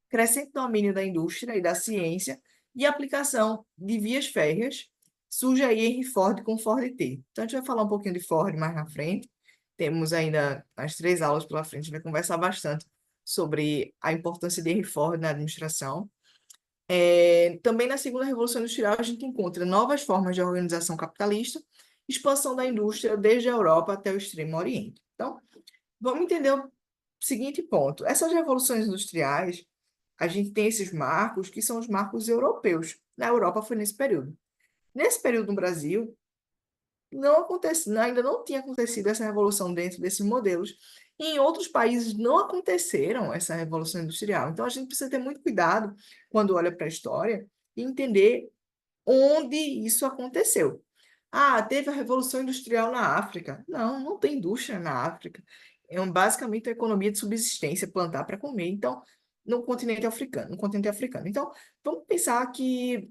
crescente domínio da indústria e da ciência e aplicação de vias férreas. Surge aí Henry Ford com Ford T. Então, a gente vai falar um pouquinho de Ford mais na frente. Temos ainda as 3 aulas pela frente, a gente vai conversar bastante sobre a importância de Henry Ford na administração. Também na segunda Revolução Industrial, a gente encontra novas formas de organização capitalista, expansão da indústria desde a Europa até o Extremo Oriente. Então, vamos entender o seguinte ponto. Essas revoluções industriais, a gente tem esses marcos que são os marcos europeus. Na Europa foi nesse período. Nesse período no Brasil, ainda não tinha acontecido essa revolução dentro desses modelos. E em outros países não aconteceram essa revolução industrial. Então, a gente precisa ter muito cuidado quando olha para a história e entender onde isso aconteceu. Ah, teve a revolução industrial na África. Não, não tem indústria na África. Basicamente a economia de subsistência, plantar para comer. Então, no continente africano. Então, vamos pensar que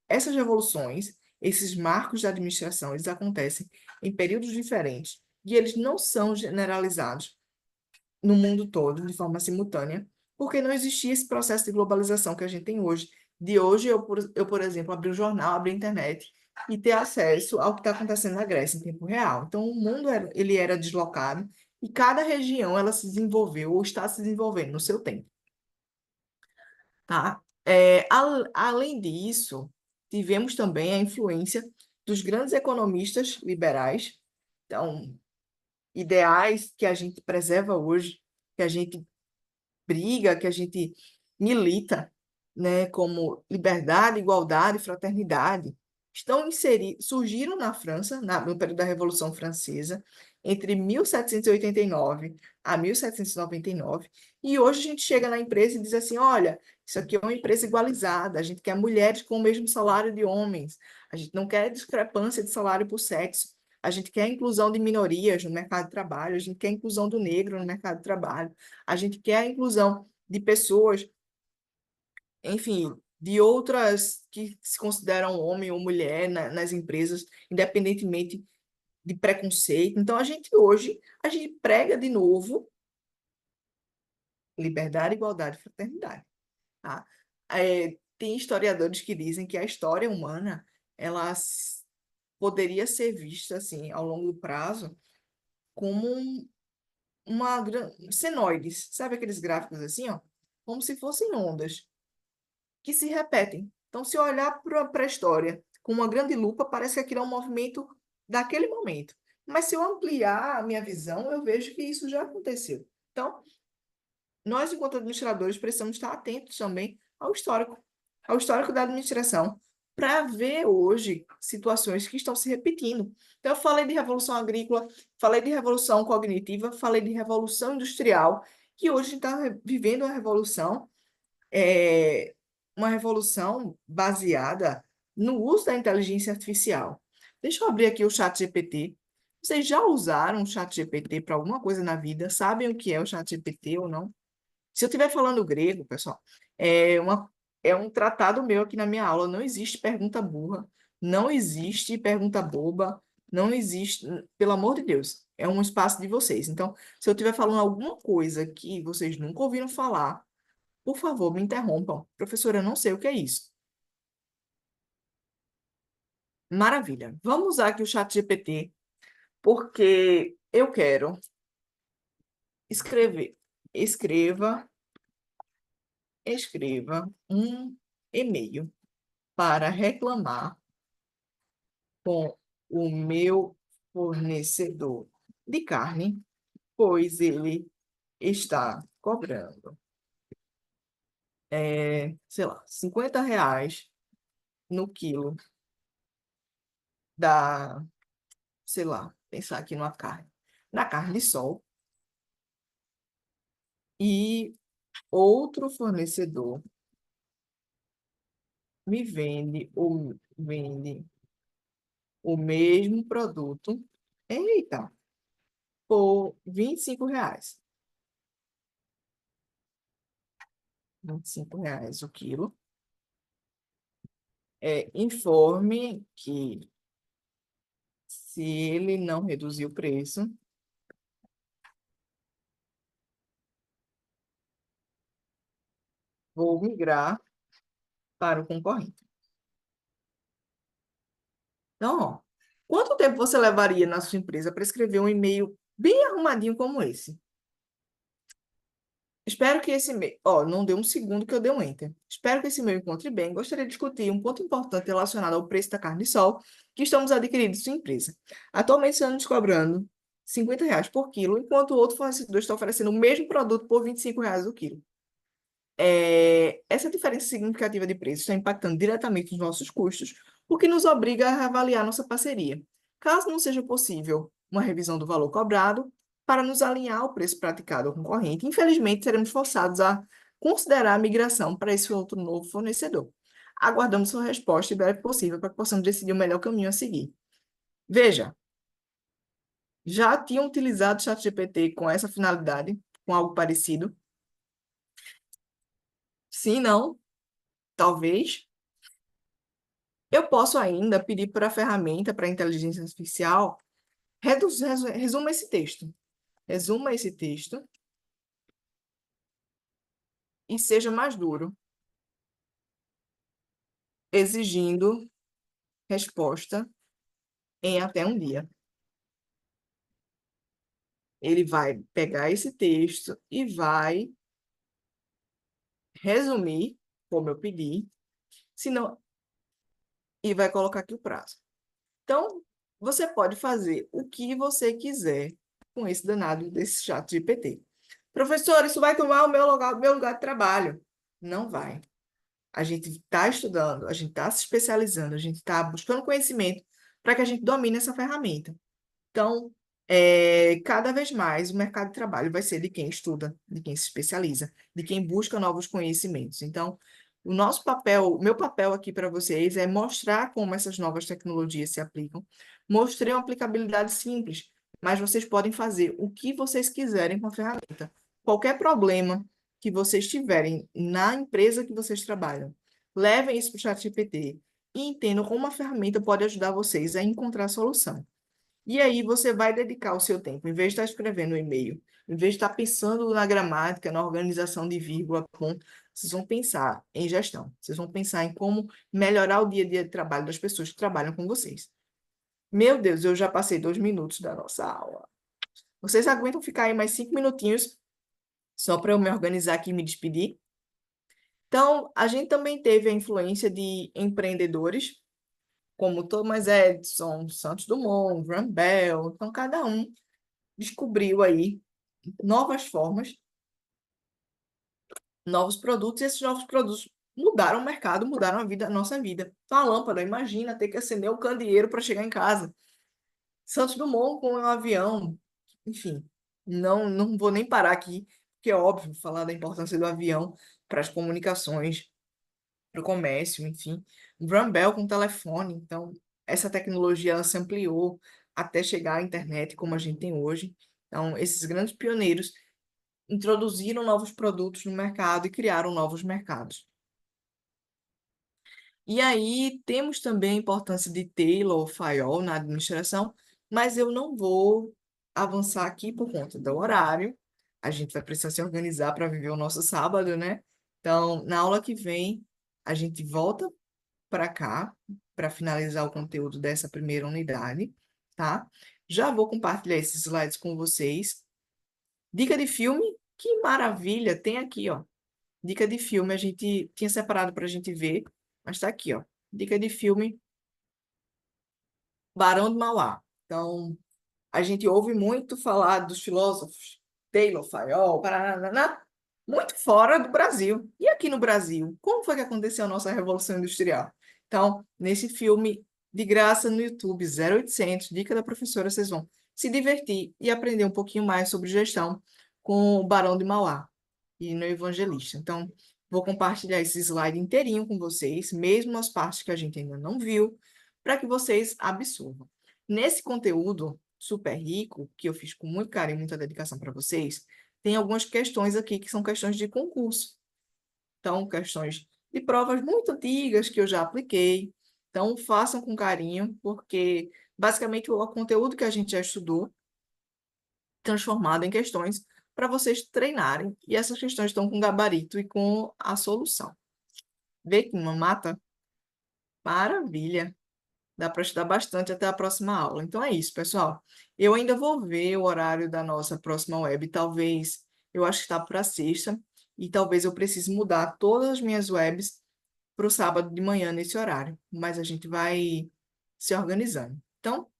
essas revoluções, esses marcos da administração, eles acontecem em períodos diferentes e eles não são generalizados no mundo todo de forma simultânea, porque não existia esse processo de globalização que a gente tem hoje. De hoje, eu por exemplo, abrir o jornal, abrir a internet e ter acesso ao que está acontecendo na Grécia em tempo real. Então, o mundo ele era deslocado e cada região ela se desenvolveu ou está se desenvolvendo no seu tempo. Tá? Além disso, tivemos também a influência dos grandes economistas liberais, então, ideais que a gente preserva hoje, que a gente briga, que a gente milita, né, como liberdade, igualdade, fraternidade, surgiram na França, no período da Revolução Francesa, entre 1789 a 1799, e hoje a gente chega na empresa e diz assim, olha, isso aqui é uma empresa igualizada, a gente quer mulheres com o mesmo salário de homens, a gente não quer discrepância de salário por sexo, a gente quer a inclusão de minorias no mercado de trabalho, a gente quer a inclusão do negro no mercado de trabalho, a gente quer a inclusão de pessoas enfim, de outras que se consideram homem ou mulher nas empresas, independentemente de preconceito. Então, a gente prega de novo liberdade, igualdade e fraternidade, tá? Tem historiadores que dizem que a história humana, ela poderia ser vista, assim, ao longo do prazo, como senoides, sabe aqueles gráficos assim, ó? Como se fossem ondas que se repetem. Então, se eu olhar para a história com uma grande lupa, parece que aquilo é um movimento daquele momento. Mas se eu ampliar a minha visão, eu vejo que isso já aconteceu. Então, nós, enquanto administradores, precisamos estar atentos também ao histórico da administração, para ver hoje situações que estão se repetindo. Então, eu falei de revolução agrícola, falei de revolução cognitiva, falei de revolução industrial, que hoje está vivendo é, uma revolução baseada no uso da inteligência artificial. Deixa eu abrir aqui o chat GPT. Vocês já usaram o chat GPT para alguma coisa na vida? Sabem o que é o chat GPT ou não? Se eu estiver falando grego, pessoal, é um tratado meu aqui na minha aula. Não existe pergunta burra, não existe pergunta boba, não existe, pelo amor de Deus, é um espaço de vocês. Então, se eu estiver falando alguma coisa que vocês nunca ouviram falar, por favor, me interrompam. Professora, eu não sei o que é isso. Maravilha. Vamos usar aqui o chat GPT, porque eu quero escrever. Escreva um e-mail para reclamar com o meu fornecedor de carne, pois ele está cobrando, sei lá, R$ 50 no quilo da, sei lá, pensar aqui numa carne, na carne de sol, e outro fornecedor vende o mesmo produto, eita, por R$ 25. R$ 25 o quilo. Informe que, se ele não reduzir o preço, vou migrar para o concorrente. Então, ó, quanto tempo você levaria na sua empresa para escrever um e-mail bem arrumadinho como esse? Espero que esse e-mail... Ó, não deu um segundo que eu dei um enter. Espero que esse e-mail encontre bem. Gostaria de discutir um ponto importante relacionado ao preço da carne de sol que estamos adquirindo em sua empresa. Atualmente estamos cobrando R$ 50 por quilo, enquanto o outro fornecedor está oferecendo o mesmo produto por R$ 25 o quilo. Essa diferença significativa de preço está impactando diretamente os nossos custos, o que nos obriga a reavaliar nossa parceria. Caso não seja possível uma revisão do valor cobrado, para nos alinhar ao preço praticado ao concorrente, infelizmente seremos forçados a considerar a migração para esse outro novo fornecedor. Aguardamos sua resposta em breve possível para que possamos decidir o melhor caminho a seguir. Veja, já tinham utilizado o ChatGPT com essa finalidade, com algo parecido? Sim, não? Talvez. Eu posso ainda pedir para a ferramenta, para a inteligência artificial, resuma esse texto. Resuma esse texto e seja mais duro, exigindo resposta em até um dia. Ele vai pegar esse texto e vai resumir, como eu pedi, senão, e vai colocar aqui o prazo. Então, você pode fazer o que você quiser com esse danado desse chat GPT. Professor, isso vai tomar o meu lugar de trabalho. Não vai. A gente está estudando, a gente está se especializando, a gente está buscando conhecimento para que a gente domine essa ferramenta. Então, cada vez mais o mercado de trabalho vai ser de quem estuda, de quem se especializa, de quem busca novos conhecimentos. Então, o meu papel aqui para vocês é mostrar como essas novas tecnologias se aplicam. Mostrei uma aplicabilidade simples, mas vocês podem fazer o que vocês quiserem com a ferramenta. Qualquer problema, que vocês tiverem na empresa que vocês trabalham, levem isso para o ChatGPT e entendam como a ferramenta pode ajudar vocês a encontrar a solução. E aí você vai dedicar o seu tempo, em vez de estar escrevendo um e-mail, em vez de estar pensando na gramática, na organização de vírgula, ponto, vocês vão pensar em gestão. Vocês vão pensar em como melhorar o dia a dia de trabalho das pessoas que trabalham com vocês. Meu Deus, eu já passei 2 minutos da nossa aula. Vocês aguentam ficar aí mais 5 minutinhos só para eu me organizar aqui e me despedir? Então, a gente também teve a influência de empreendedores, como Thomas Edison, Santos Dumont, Graham Bell. Então, cada um descobriu aí novas formas, novos produtos, e esses novos produtos mudaram o mercado, mudaram a nossa vida. Então, a lâmpada, imagina ter que acender o candeeiro para chegar em casa. Santos Dumont com um avião, enfim, não vou nem parar aqui, porque é óbvio falar da importância do avião para as comunicações, para o comércio, enfim. Graham Bell com telefone, então essa tecnologia ela se ampliou até chegar à internet como a gente tem hoje. Então, esses grandes pioneiros introduziram novos produtos no mercado e criaram novos mercados. E aí temos também a importância de Taylor Fayol na administração, mas eu não vou avançar aqui por conta do horário. A gente vai precisar se organizar para viver o nosso sábado, né? Então, na aula que vem, a gente volta para cá para finalizar o conteúdo dessa primeira unidade, tá? Já vou compartilhar esses slides com vocês. Dica de filme, que maravilha! Tem aqui, ó. Dica de filme, a gente tinha separado para a gente ver, mas está aqui, ó. Dica de filme, Barão de Mauá. Então, a gente ouve muito falar dos filósofos Taylor, Fayol, Paraná, muito fora do Brasil. E aqui no Brasil, como foi que aconteceu a nossa Revolução Industrial? Então, nesse filme, de graça no YouTube, 0800, dica da professora, vocês vão se divertir e aprender um pouquinho mais sobre gestão com o Barão de Mauá e no Evangelista. Então, vou compartilhar esse slide inteirinho com vocês, mesmo as partes que a gente ainda não viu, para que vocês absorvam. Nesse conteúdo super rico, que eu fiz com muito carinho, muita dedicação para vocês, tem algumas questões aqui que são questões de concurso. Então, questões de provas muito antigas que eu já apliquei. Então, façam com carinho, porque basicamente o conteúdo que a gente já estudou, transformado em questões para vocês treinarem. E essas questões estão com gabarito e com a solução. Vê que uma mata? Maravilha! Dá para estudar bastante até a próxima aula. Então é isso, pessoal. Eu ainda vou ver o horário da nossa próxima web. Talvez, eu acho que está para sexta, e talvez eu precise mudar todas as minhas webs para o sábado de manhã nesse horário. Mas a gente vai se organizando. Então,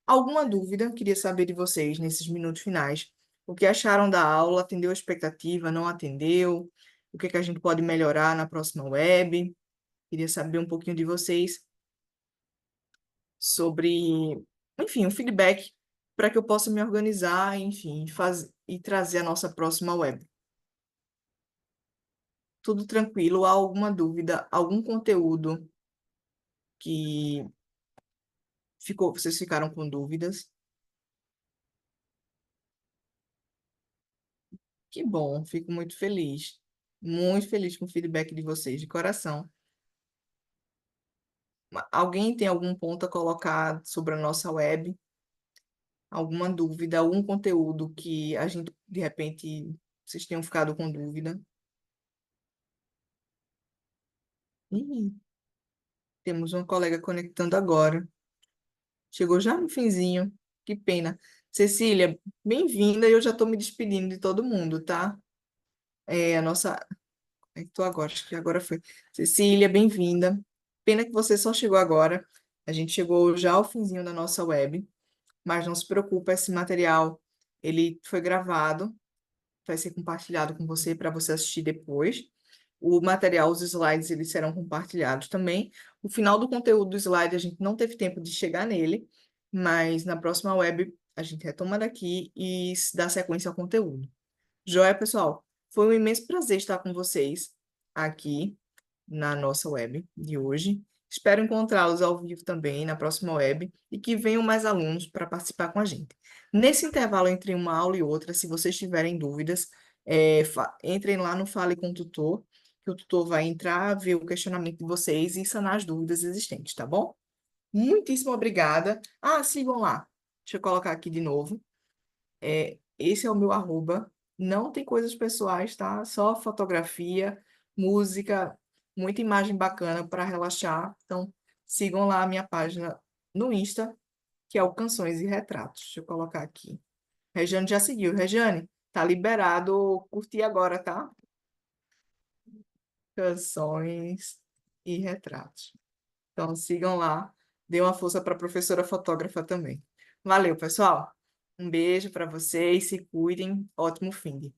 alguma dúvida? Queria saber de vocês nesses minutos finais. O que acharam da aula? Atendeu a expectativa? Não atendeu? O que a gente pode melhorar na próxima web? Queria saber um pouquinho de vocês sobre, enfim, um feedback para que eu possa me organizar, enfim, e trazer a nossa próxima web. Tudo tranquilo? Há alguma dúvida? Algum conteúdo que vocês ficaram com dúvidas? Que bom, fico muito feliz com o feedback de vocês, de coração. Alguém tem algum ponto a colocar sobre a nossa web? Alguma dúvida, algum conteúdo que a gente, de repente, vocês tenham ficado com dúvida? Ih, temos uma colega conectando agora. Chegou já no finzinho. Que pena. Cecília, bem-vinda. Eu já estou me despedindo de todo mundo, tá? A nossa... Estou agora, acho que agora foi. Cecília, bem-vinda. Pena que você só chegou agora. A gente chegou já ao finzinho da nossa web, mas não se preocupe, esse material ele foi gravado, vai ser compartilhado com você para você assistir depois. O material, os slides, eles serão compartilhados também. O final do conteúdo do slide, a gente não teve tempo de chegar nele, mas na próxima web a gente retoma daqui e dá sequência ao conteúdo. Joia, pessoal? Foi um imenso prazer estar com vocês aqui na nossa web de hoje. Espero encontrá-los ao vivo também na próxima web e que venham mais alunos para participar com a gente. Nesse intervalo entre uma aula e outra, se vocês tiverem dúvidas, Entrem lá no Fale com o Tutor, que o tutor vai entrar, ver o questionamento de vocês e sanar as dúvidas existentes, tá bom? Muitíssimo obrigada. Ah, sigam lá. Deixa eu colocar aqui de novo. Esse é o meu arroba. Não tem coisas pessoais, tá? Só fotografia, música, muita imagem bacana para relaxar. Então, sigam lá a minha página no Insta, que é o Canções e Retratos. Deixa eu colocar aqui. Regiane já seguiu. Regiane, tá liberado curtir agora, tá? Canções e Retratos. Então, sigam lá. Dê uma força para a professora fotógrafa também. Valeu, pessoal. Um beijo para vocês. Se cuidem. Ótimo fim de